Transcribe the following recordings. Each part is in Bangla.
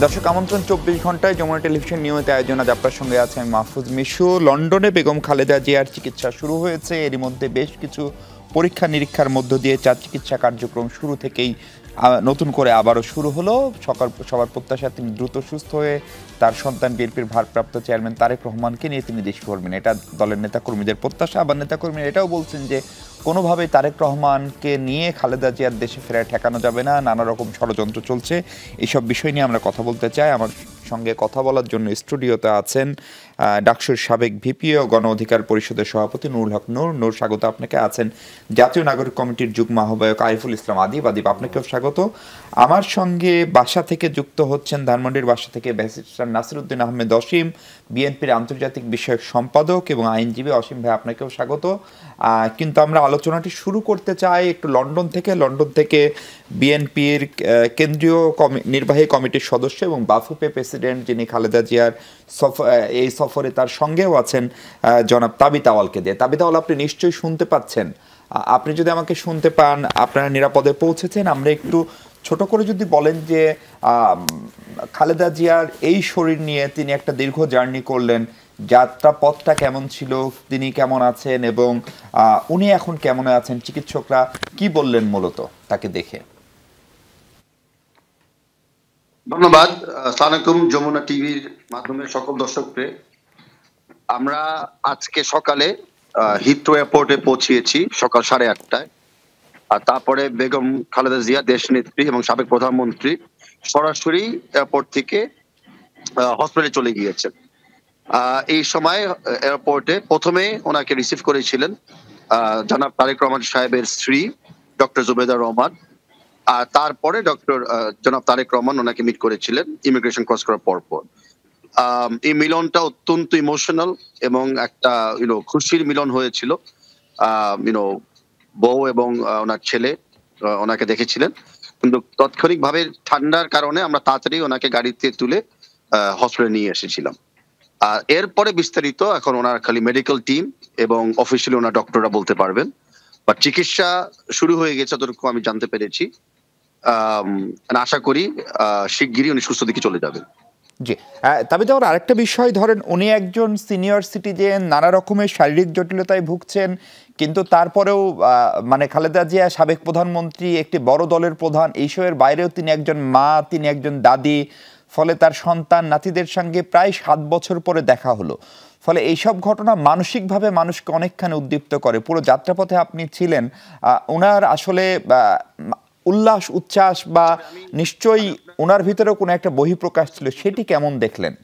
দর্শক আমন্ত্রণ ২৪ ঘন্টায় যমুনা টেলিভিশন নিয়মিত আয়োজন। আজ আপনার সঙ্গে আছে আমি মাহফুজ মিশু। লন্ডনে বেগম খালেদা জিয়ার চিকিৎসা শুরু হয়েছে। এরই মধ্যে বেশ কিছু পরীক্ষা নিরীক্ষার মধ্য দিয়ে চিকিৎসা কার্যক্রম শুরু থেকেই নতুন করে আবারও শুরু হলো। সবার প্রত্যাশা তিনি দ্রুত সুস্থ হয়ে তার সন্তান বিএনপির ভারপ্রাপ্ত চেয়ারম্যান তারেক রহমানকে নিয়ে তিনি দেশ ফিরবেন, এটা দলের নেতাকর্মীদের প্রত্যাশা। আবার নেতাকর্মীরা এটাও বলছেন যে কোনোভাবেই তারেক রহমানকে নিয়ে খালেদা জিয়ার দেশে ফেরায় ঠেকানো যাবে না, নানা রকম ষড়যন্ত্র চলছে। এইসব বিষয় নিয়ে আমরা কথা বলতে চাই। আমার সঙ্গে কথা বলার জন্য স্টুডিওতে আছেন ডাকসুর সাবেক ভিপি ও গণ অধিকার পরিষদের সভাপতি নুরুল হক নূর। স্বাগত আপনাকে। আছেন জাতীয় নাগরিক কমিটির যুগ্ম আহ্বায়ক আরিফুল ইসলাম আদিব। আপনাকেও স্বাগত। আমার সঙ্গে বাসা থেকে যুক্ত হচ্ছেন ধানমন্ডির বাসা থেকে ব্যারিস্টার নাসিরউদ্দিন আহমেদ অসীম, বিএনপির আন্তর্জাতিক বিষয়ক সম্পাদক এবং আইনজীবী। অসীম ভাই, আপনাকেও স্বাগত। কিন্তু আমরা আলোচনাটি শুরু করতে চাই একটু লন্ডন থেকে বিএনপির কেন্দ্রীয় নির্বাহী কমিটির সদস্য এবং বাফুপে প্রেসিডেন্ট যিনি খালেদা জিয়ার এই সফরে তার সঙ্গেও আছেন জনাব তাবিথ আউয়ালকে দিয়ে। তাবিথ আউয়াল, আপনি নিশ্চয়ই শুনতে পাচ্ছেন। আপনি যদি আমাকে শুনতে পান, আপনারা নিরাপদে পৌঁছেছেন। আমরা একটু ছোট করে যদি বলেন যে খালেদা জিয়ার এই শরীর নিয়ে তিনি একটা দীর্ঘ জার্নি করলেন, যাত্রা পথটা কেমন ছিল, তিনি কেমন আছেন এবং উনি এখন কেমন আছেন, চিকিৎসকরা কি বললেন মূলত তাকে দেখে? ধন্যবাদ। আসসালামু আলাইকুম যমুনা টিভির মাধ্যমে সকল দর্শককে। আমরা আজকে সকালে হিথ্রো এয়ারপোর্টে পৌঁছিয়েছি সকাল 8:30টায়। আর তারপরে বেগম খালেদা জিয়া দেশনেত্রী এবং সাবেক প্রধানমন্ত্রী সরাসরি এয়ারপোর্ট থেকে হসপিটালে চলে গিয়েছেন। এই সময় এয়ারপোর্টে প্রথমে ওনাকে রিসিভ করেছিলেন জনাব তারেক রহমান সাহেবের স্ত্রী ডক্টর জুবেদা রহমান। আর তারপরে জনাব তারেক রহমান ওনাকে মিট করেছিলেন ইমিগ্রেশন ক্রস করার পর। এই মিলনটা অত্যন্ত ইমোশনাল এবং একটা খুশির মিলন হয়েছিল। বউ এবং ওনার ছেলে ওনাকে দেখেছিলেন, কিন্তু তাৎক্ষণিকভাবে ঠান্ডার কারণে আমরা তাড়াতাড়ি ওনাকে গাড়িতে তুলে হসপিটালে নিয়ে এসেছিলাম। আর এরপরে বিস্তারিত এখন ওনার খালি মেডিকেল টিম এবং অফিসিয়ালি ওনার ডক্টররা বলতে পারবেন। বাট চিকিৎসা শুরু হয়ে গেছে যতটুকু আমি জানতে পেরেছি। আশা করি শিগগিরই উনি সুস্থ দিকে চলে যাবেন। জি, তবে ধর আরেকটা বিষয়, ধরেন উনি একজন সিনিয়র সিটিজেন, নানা রকমের শারীরিক জটিলতায় ভুগছেন, কিন্তু তারপরেও মানে খালেদা জিয়া সাবেক প্রধানমন্ত্রী, একটি বড় দলের প্রধান, এইসবের বাইরেও তিনি একজন মা, তিনি একজন দাদি। ফলে তার সন্তান নাতিদের সঙ্গে প্রায় 7 বছর পরে দেখা হলো। ফলে এইসব ঘটনা মানসিকভাবে মানুষকে অনেকখানি উদ্দীপ্ত করে। পুরো যাত্রাপথে আপনি ছিলেন, ওনার আসলে উল্লাস উচ্ছ্বাস বা নিশ্চয়ই ওনার ভিতরেও কোনো একটা বহিঃপ্রকাশ ছিল, সেটি কেমন দেখলেন?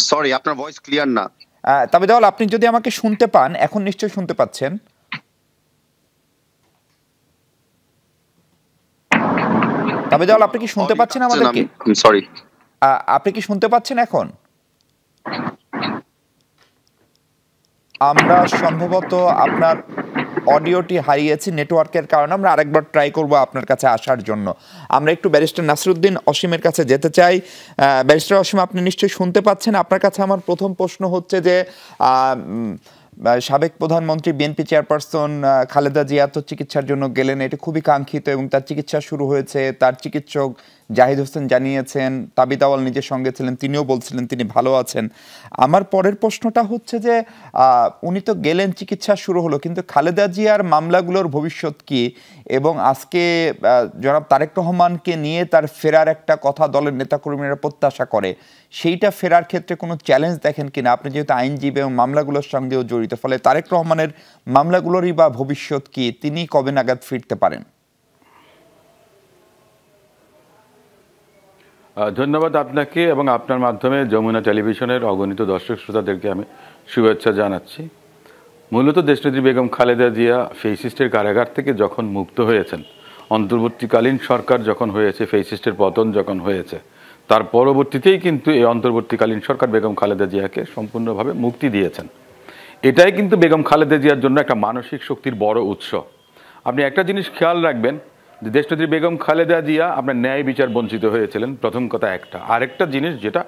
সরি, আপনার ভয়েস ক্লিয়ার না। তবে তাহলে আপনি যদি আমাকে শুনতে পান, এখন নিশ্চয়ই শুনতে পাচ্ছেন। তবে তাহলে আপনি কি শুনতে পাচ্ছেন আমাদেরকে? সরি, আপনি কি শুনতে পাচ্ছেন এখন? আমরা সম্ভবত আপনার অডিওটি হারিয়েছি নেটওয়ার্কের কারণে। আমরা আরেকবার ট্রাই করব আপনার কাছে আসার জন্য। আমরা একটু ব্যারিস্টার নাসিরউদ্দিন অসীমের কাছে যেতে চাই। ব্যারিস্টার অসীম, আপনি নিশ্চয়ই শুনতে পাচ্ছেন। আপনার কাছে আমার প্রথম প্রশ্ন হচ্ছে যে সাবেক প্রধানমন্ত্রী বিএনপি চেয়ারপারসন খালেদা জিয়া তো চিকিৎসার জন্য গেলেন, এটি খুবই কাঙ্ক্ষিত এবং তার চিকিৎসা শুরু হয়েছে। তার চিকিৎসক জাহিদ হোসেন জানিয়েছেন, তাবিথ আউয়াল নিজের সঙ্গে ছিলেন, তিনিও বলছিলেন তিনি ভালো আছেন। আমার পরের প্রশ্নটা হচ্ছে যে উনি তো গেলেন, চিকিৎসা শুরু হলো, কিন্তু খালেদা জিয়ার মামলাগুলোর ভবিষ্যৎ কি? এবং আজকে জনাব তারেক রহমানকে নিয়ে তার ফেরার একটা কথা দলের নেতাকর্মীরা প্রত্যাশা করে, সেইটা ফেরার ক্ষেত্রে কোনো চ্যালেঞ্জ দেখেন কিনা? আপনি যেহেতু আইনজীবী এবং মামলাগুলোর সঙ্গেও জড়িত, ফলে তারেক রহমানের মামলাগুলোরই বা ভবিষ্যৎ কি? তিনি কবে নাগাদ ফিরতে পারেন? ধন্যবাদ আপনাকে এবং আপনার মাধ্যমে যমুনা টেলিভিশনের অগণিত দর্শক শ্রোতাদেরকে আমি শুভেচ্ছা জানাচ্ছি। মূলত দেশনেত্রী বেগম খালেদা জিয়া ফেসিস্টের কারাগার থেকে যখন মুক্ত হয়েছেন, অন্তর্বর্তীকালীন সরকার যখন হয়েছে, ফেসিস্টের পতন যখন হয়েছে, তার পরবর্তীতেই কিন্তু এই অন্তর্বর্তীকালীন সরকার বেগম খালেদা জিয়াকে সম্পূর্ণভাবে মুক্তি দিয়েছেন। এটাই কিন্তু বেগম খালেদা জিয়ার জন্য একটা মানসিক শক্তির বড় উৎস। আপনি একটা জিনিস খেয়াল রাখবেন যে দেশনেত্রী বেগম খালেদা জিয়া আপনার ন্যায় বিচার বঞ্চিত হয়েছিলেন, প্রথম কথা একটা। আরেকটা জিনিস যেটা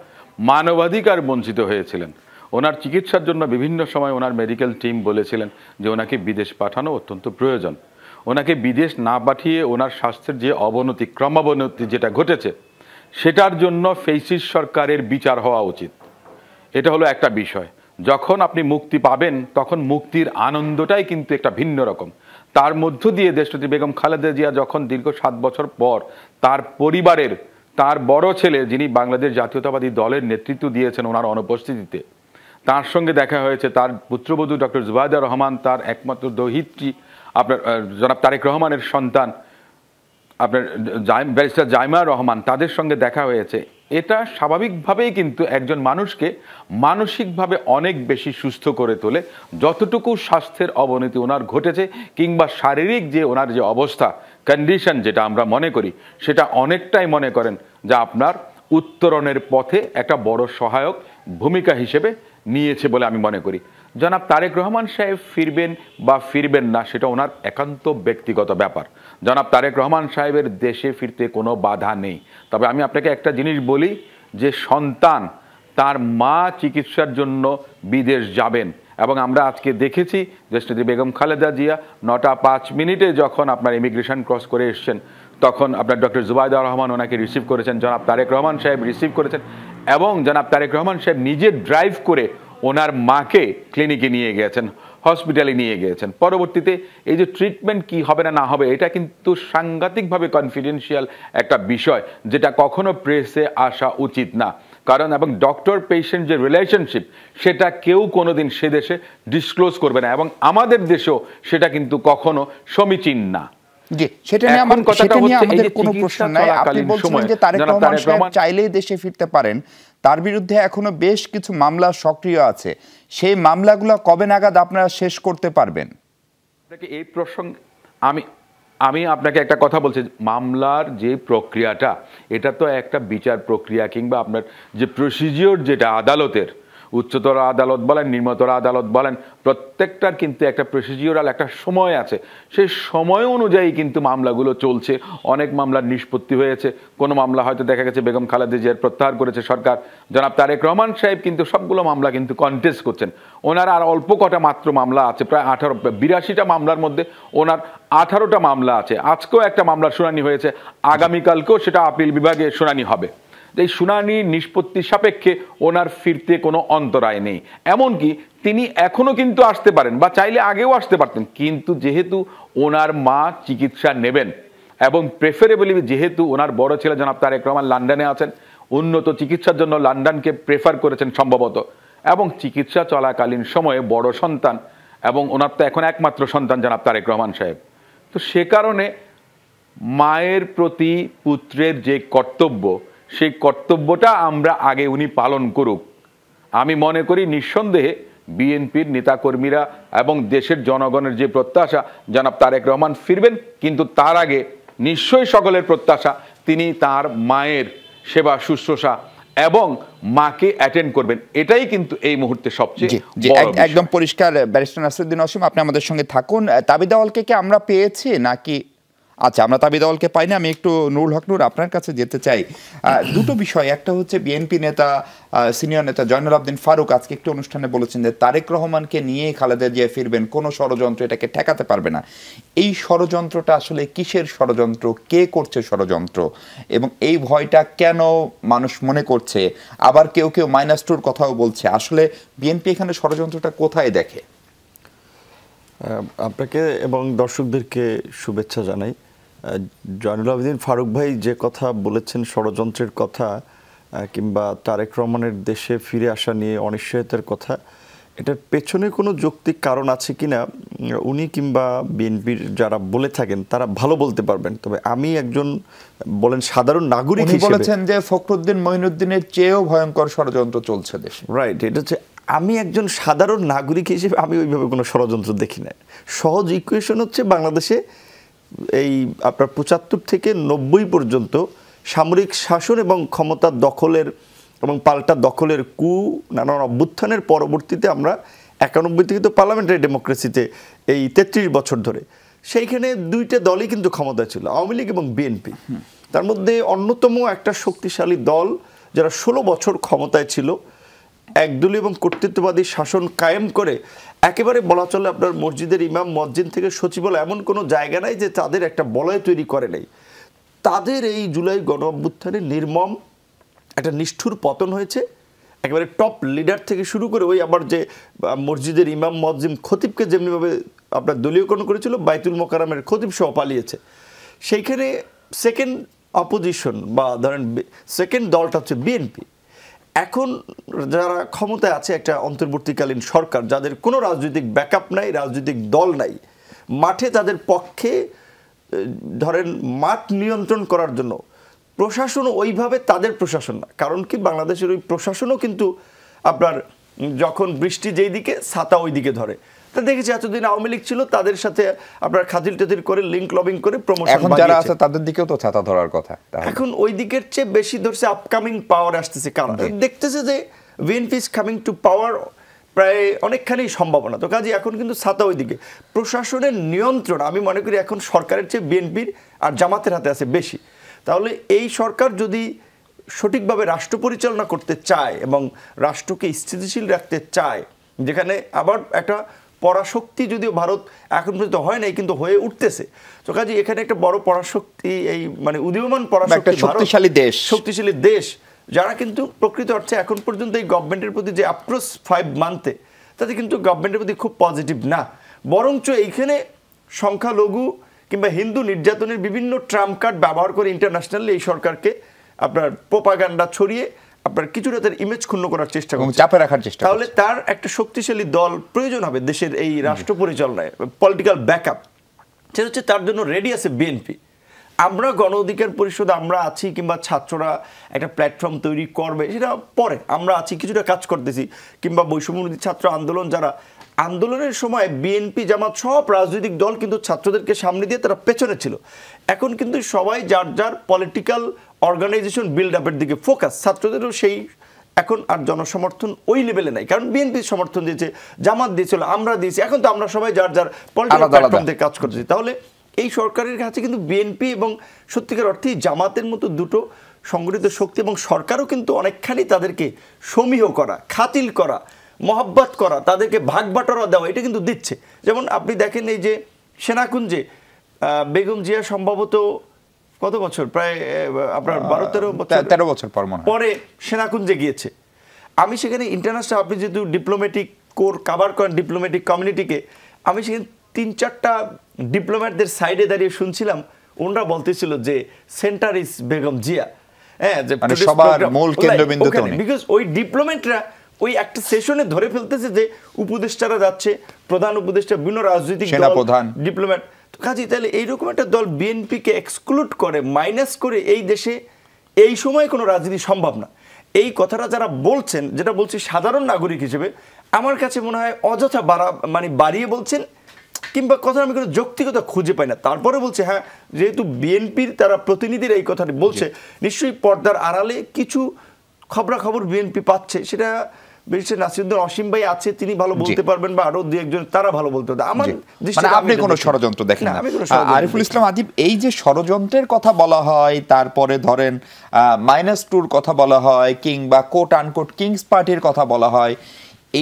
মানবাধিকার বঞ্চিত হয়েছিলেন। ওনার চিকিৎসার জন্য বিভিন্ন সময় ওনার মেডিকেল টিম বলেছিলেন যে ওনাকে বিদেশ পাঠানো অত্যন্ত প্রয়োজন। ওনাকে বিদেশ না পাঠিয়ে ওনার স্বাস্থ্যের যে অবনতি, ক্রমাবনতি যেটা ঘটেছে, সেটার জন্য ফেসিস্ট সরকারের বিচার হওয়া উচিত। এটা হলো একটা বিষয়। যখন আপনি মুক্তি পাবেন তখন মুক্তির আনন্দটাই কিন্তু একটা ভিন্ন রকম। তার মধ্য দিয়ে দেশনেত্রী বেগম খালেদা জিয়া যখন দীর্ঘ 7 বছর পর তার পরিবারের তার বড় ছেলে, যিনি বাংলাদেশ জাতীয়তাবাদী দলের নেতৃত্ব দিয়েছেন ওনার অনুপস্থিতিতে, তার সঙ্গে দেখা হয়েছে। তার পুত্রবধূ ডক্টর জুবাইদা রহমান, তার একমাত্র দৌহিত্রী আপনার জনাব তারেক রহমানের সন্তান আপনার ব্যারিস্টার জাইমা রহমান, তাদের সঙ্গে দেখা হয়েছে। এটা স্বাভাবিকভাবেই কিন্তু একজন মানুষকে মানসিকভাবে অনেক বেশি সুস্থ করে তোলে। যতটুকু স্বাস্থ্যের অবনতি ওনার ঘটেছে কিংবা শারীরিক যে ওনার যে অবস্থা, কন্ডিশন যেটা আমরা মনে করি, সেটা অনেকটাই মনে করেন যা আপনার উত্তরণের পথে একটা বড় সহায়ক ভূমিকা হিসেবে নিয়েছে বলে আমি মনে করি। জনাব তারেক রহমান সাহেব ফিরবেন বা ফিরবেন না সেটা ওনার একান্ত ব্যক্তিগত ব্যাপার। জনাব তারেক রহমান সাহেবের দেশে ফিরতে কোনো বাধা নেই। তবে আমি আপনাকে একটা জিনিস বলি, যে সন্তান তার মা চিকিৎসার জন্য বিদেশ যাবেন, এবং আমরা আজকে দেখেছি দেশনেত্রী বেগম খালেদা জিয়া 9টা 5 মিনিটে যখন আপনার ইমিগ্রেশন ক্রস করে এসছেন, তখন আপনার ডক্টর জুবাইদা রহমান ওনাকে রিসিভ করেছেন, জনাব তারেক রহমান সাহেব রিসিভ করেছেন, এবং জনাব তারেক রহমান সাহেব নিজে ড্রাইভ করে ওনার মাকে ক্লিনিকে নিয়ে গিয়েছেন, হসপিটালে নিয়ে গিয়েছেন। পরবর্তীতে এই যে ট্রিটমেন্ট কি হবে না না হবে, এটা কিন্তু সাংঘাতিকভাবে কনফিডেন্সিয়াল একটা বিষয়, যেটা কখনো প্রেসে আসা উচিত না। কারণ এবং ডক্টর পেশেন্ট যে রিলেশনশিপ, সেটা কেউ কোনোদিন সে দেশে ডিসক্লোজ করবে না, এবং আমাদের দেশেও সেটা কিন্তু কখনো সমীচীন না। জি, সেটা নিয়ে আমাদের কোনো প্রশ্ন নাই। আপনি বলছিলেন যে তারেক রহমান সাহেব চাইলেই দেশে ফিরতে পারেন, তার বিরুদ্ধে এখনো বেশ কিছু মামলা সক্রিয় আছে। সেই মামলাগুলো কবে নাগাদ আপনারা শেষ করতে পারবেন? এই প্রসঙ্গে আমি আপনাকে একটা কথা বলছি, মামলার যে প্রক্রিয়াটা, এটা তো একটা বিচার প্রক্রিয়া কিংবা আপনার যে প্রসিজিওর, যেটা আদালতের, উচ্চতর আদালত বলেন, নিম্নতর আদালত বলেন, প্রত্যেকটার কিন্তু একটা প্রসিজিওরাল একটা সময় আছে। সেই সময় অনুযায়ী কিন্তু মামলাগুলো চলছে। অনেক মামলার নিষ্পত্তি হয়েছে, কোনো মামলা হয়তো দেখা গেছে বেগম খালেদা জিয়ার প্রত্যাহার করেছে সরকার। জনাব তারেক রহমান সাহেব কিন্তু সবগুলো মামলা কিন্তু কন্টেস্ট করছেন। ওনার আর অল্প কটা মাত্র মামলা আছে, প্রায় 82টা মামলার মধ্যে ওনার 18টা মামলা আছে। আজকেও একটা মামলার শুনানি হয়েছে, আগামীকালকেও সেটা আপিল বিভাগে শুনানি হবে। এই শুনানি নিষ্পত্তি সাপেক্ষে ওনার ফিরতে কোনো অন্তরায় নেই। এমনকি তিনি এখনো কিন্তু আসতে পারেন, বা চাইলে আগেও আসতে পারতেন, কিন্তু যেহেতু ওনার মা চিকিৎসা নেবেন, এবং প্রেফারেবলি যেহেতু ওনার বড় ছেলে জনাব তারেক রহমান লন্ডনে আছেন, উন্নত চিকিৎসার জন্য লন্ডনকে প্রেফার করেছেন সম্ভবত, এবং চিকিৎসা চলাকালীন সময়ে বড় সন্তান, এবং ওনার তো এখন একমাত্র সন্তান জনাব তারেক রহমান সাহেব, তো সে কারণে মায়ের প্রতি পুত্রের যে কর্তব্য, সেই কর্তব্যটা আমরা আগে উনি পালন করুক। আমি মনে করি নিঃসন্দেহে বিএনপির নেতাকর্মীরা এবং দেশের জনগণের যে প্রত্যাশা, জনাব তারেক রহমান ফিরবেন, কিন্তু তার আগে নিশ্চয়ই সকলের প্রত্যাশা তিনি তার মায়ের সেবা শুশ্রূষা এবং মাকে অ্যাটেন্ড করবেন। এটাই কিন্তু এই মুহূর্তে সবচেয়ে একদম পরিষ্কার। ব্যারিস্টার নাসিরউদ্দিন অসীম, আপনি আমাদের সঙ্গে থাকুন। তাবিদাওয়ালকে কি আমরা পেয়েছি নাকি? আচ্ছা, আমরা তাবিদাওয়ালকে পাইনি। আমি একটু নুরুল হক নূর আপনার কাছে যেতে চাই। দুটো বিষয়, একটা হচ্ছে বিএনপি নেতা, সিনিয়র নেতা জয়নুল আবদিন ফারুক আজকে একটি অনুষ্ঠানে বলেছেন যে তারেক রহমানকে নিয়ে খালেদা জিয়া ফিরবেন, কোনো ষড়যন্ত্র এটাকে ঠেকাতে পারবে না। এই ষড়যন্ত্রটা আসলে কিসের ষড়যন্ত্র, কে করছে ষড়যন্ত্র, এবং এই ভয়টা কেন মানুষ মনে করছে? আবার কেউ কেউ -2 কথাও বলছে। আসলে বিএনপি এখানে ষড়যন্ত্রটা কোথায় দেখে? আপনাকে এবং দর্শকদেরকে শুভেচ্ছা জানাই। জয়নুল আবেদিন ফারুক ভাই যে কথা বলেছেন, ষড়যন্ত্রের কথা কিংবা তারেক রহমানের দেশে ফিরে আসা নিয়ে অনিশ্চয়তার কথা, এটার পেছনে কোনো যৌক্তিক কারণ আছে কিনা উনি কিংবা বিএনপির যারা বলে থাকেন তারা ভালো বলতে পারবেন। তবে আমি একজন বলেন সাধারণ নাগরিক হিসেবে বলেছেন যে ফখরুদ্দিন মঈনুদ্দিনের চেয়েও ভয়ঙ্কর ষড়যন্ত্র চলছে দেশে। রাইট, এটা হচ্ছে আমি একজন সাধারণ নাগরিক হিসেবে আমি ওইভাবে কোনো ষড়যন্ত্র দেখি না। সহজ ইকুয়েশন হচ্ছে বাংলাদেশে এই আপনার 75 থেকে 90 পর্যন্ত সামরিক শাসন এবং ক্ষমতা দখলের এবং পাল্টা দখলের নানান অভ্যুত্থানের পরবর্তীতে আমরা 91 থেকে তো পার্লামেন্টারি ডেমোক্রেসিতে এই 33 বছর ধরে সেইখানে দুইটা দলই কিন্তু ক্ষমতায় ছিল, আওয়ামী লীগ এবং বিএনপি। তার মধ্যে অন্যতম একটা শক্তিশালী দল যারা 16 বছর ক্ষমতায় ছিল একদলীয় এবং কর্তৃত্ববাদী শাসন কায়েম করে একেবারে বলা চলে আপনার মসজিদের ইমাম মুয়াজ্জিন থেকে সচিবালয় এমন কোনো জায়গা নাই যে তাদের একটা বলয় তৈরি করে নেই। তাদের এই জুলাই গণ অভ্যুত্থানে নির্মম একটা নিষ্ঠুর পতন হয়েছে। একেবারে টপ লিডার থেকে শুরু করে ওই আবার যে মসজিদের ইমাম মুয়াজ্জিন খতিবকে যেমনিভাবে আপনার দলীয়করণ করেছিল, বাইতুল মোকাররমের খতিব সহ পালিয়েছে। সেইখানে সেকেন্ড অপোজিশন বা ধরেন সেকেন্ড দলটা হচ্ছে বিএনপি। এখন যারা ক্ষমতায় আছে একটা অন্তর্বর্তীকালীন সরকার, যাদের কোনো রাজনৈতিক ব্যাকআপ নাই, রাজনৈতিক দল নাই, মাঠে তাদের পক্ষে ধরেন মাঠ নিয়ন্ত্রণ করার জন্য প্রশাসনও ওইভাবে তাদের প্রশাসন না। কারণ কি বাংলাদেশের ওই প্রশাসনও কিন্তু আপনার যখন বৃষ্টি যেই দিকে ছাতা ওই দিকে ধরে। তা দেখেছি এতদিন আওয়ামী লীগ ছিল, তাদের সাথে আপনার খাতির টাতির করে লিঙ্ক লবিং করে প্রমোশন, এখন যারা আছে তাদের দিকেও তো ছাতা ধরার কথা। এখন ওই দিকের চেয়ে বেশি ধরছে আপকামিং পাওয়ার আসতেছে। কারণ দেখতেছে যে বিএনপি ইজ কামিং টু পাওয়ার প্রায় অনেকখানি সম্ভাবনা। তো কাজে এখন কিন্তু ছাতা ওইদিকে। প্রশাসনের নিয়ন্ত্রণ আমি মনে করি এখন সরকারের চেয়ে বিএনপির আর জামাতের হাতে আছে বেশি। তাহলে এই সরকার যদি সঠিকভাবে রাষ্ট্র পরিচালনা করতে চায় এবং রাষ্ট্রকে স্থিতিশীল রাখতে চায়, যেখানে আবার একটা পরাশক্তি যদিও ভারত এখন পর্যন্ত হয় নাই কিন্তু হয়ে উঠতেছে, তো কাজে এখানে একটা বড় পরাশক্তি, এই মানে উদীয়মান পরাশক্তি, শক্তিশালী দেশ যারা কিন্তু প্রকৃত অর্থে এখন পর্যন্ত এই গভর্নমেন্টের প্রতি যে অ্যাপ্রোচ 5 মান্থে, তাতে কিন্তু গভর্নমেন্টের প্রতি খুব পজিটিভ না, বরঞ্চ এইখানে সংখ্যালঘু কিংবা হিন্দু নির্যাতনের বিভিন্ন ট্রাম্প কার্ড ব্যবহার করে ইন্টারন্যাশনালি এই সরকারকে আপনার প্রোপাগান্ডা ছড়িয়ে আপনার কিছুটা তার ইমেজ ক্ষুণ্ণ করার চেষ্টা করছে, চাপে রাখার চেষ্টা। তাহলে তার একটা শক্তিশালী দল প্রয়োজন হবে দেশের এই রাষ্ট্র পরিচালনায়, পলিটিক্যাল ব্যাকআপ। সেটা হচ্ছে তার জন্য রেডি আছে বিএনপি। আমরা গণ অধিকার পরিষদ আমরা আছি, কিংবা ছাত্ররা একটা প্ল্যাটফর্ম তৈরি করবে সেটা পরে, আমরা আছি, কিছুটা কাজ করতেছি, কিংবা বৈষম্যবিরোধী ছাত্র আন্দোলন, যারা আন্দোলনের সময় বিএনপি জামাত সব রাজনৈতিক দল কিন্তু ছাত্রদেরকে সামনে দিয়ে তারা পেছনে ছিল। এখন কিন্তু সবাই যার যার পলিটিক্যাল অর্গানাইজেশন বিল্ড আপের দিকে ফোকাস। ছাত্রদেরও সেই এখন আর জনসমর্থন ওই লেভেলে নাই, কারণ বিএনপি সমর্থন দিয়েছে, জামাত দিয়েছিল, আমরা দিয়েছি, এখন তো আমরা সবাই যার যার পলিটিক্যাল প্ল্যাটফর্ম দিয়ে কাজ করতেছি। তাহলে এই সরকারের কাছে কিন্তু বিএনপি এবং সত্যিকার অর্থেই জামাতের মতো দুটো সংগঠিত শক্তি এবং সরকারও কিন্তু অনেকখানি তাদেরকে সমীহ করা, খাতিল করা, মহব্বত করা, তাদেরকে ভাগ বাটোয়ারা দেওয়া, এটা কিন্তু দিচ্ছে। যেমন আপনি দেখেন এই যে সেনাকুঞ্জে বেগম জিয়া সম্ভবত কত বছর, প্রায় আপনার 12-13 বছর পরে সেনাকুঞ্জে গিয়েছে। আমি সেখানে ইন্টারন্যাশনাল, আপনি যেহেতু ডিপ্লোম্যাটিক কোর কাভার করেন ডিপ্লোম্যাটিক কমিউনিটিকে, আমি সেখানে 3-4টা ডিপ্লোম্যাটদের সাইডে দাঁড়িয়ে শুনছিলাম, ওনারা বলতেছিল যে সেন্টার ইজ বেগম জিয়া, হ্যাঁ, যে সবার মূল কেন্দ্রবিন্দুতে উনি, বিকজ ওই ডিপ্লোম্যাটরা ওই একটা সেশনে ধরে ফেলতেছে যে উপদেষ্টারা যাচ্ছে, প্রধান উপদেষ্টা, বিভিন্ন রাজনৈতিক সেনাপ্রধান, ডিপ্লোম্যাট। কাজে তাহলে এইরকম একটা দল বিএনপিকে এক্সক্লুড করে, মাইনাস করে এই দেশে এই সময় কোনো রাজনীতি সম্ভব না। এই কথাটা যারা বলছেন, যেটা বলছি সাধারণ নাগরিক হিসেবে, আমার কাছে মনে হয় অযথা বাড়িয়ে বলছেন, কিংবা কথা আমি কোনো যৌক্তিকতা খুঁজে পাই না। তারপরে বলছে হ্যাঁ, যেহেতু বিএনপির তারা প্রতিনিধিরা এই কথাটি বলছে, নিশ্চয়ই পর্দার আড়ালে কিছু খবরাখবর বিএনপি পাচ্ছে, সেটা বিশেষ নাসিরুদ্দিন অসীম ভাই আছে, তিনি ভালো বলতে পারবেন, বা আরো দু একজন তারা ভালো বলতে পারবে। আমার আপনি কোনো ষড়যন্ত্র দেখেন না। আরিফুল ইসলাম আদিব, এই যে ষড়যন্ত্রের কথা বলা হয়, তারপরে ধরেন -2 কথা বলা হয়, কিংবা কোট আনকোট কিংস পার্টির কথা বলা হয়,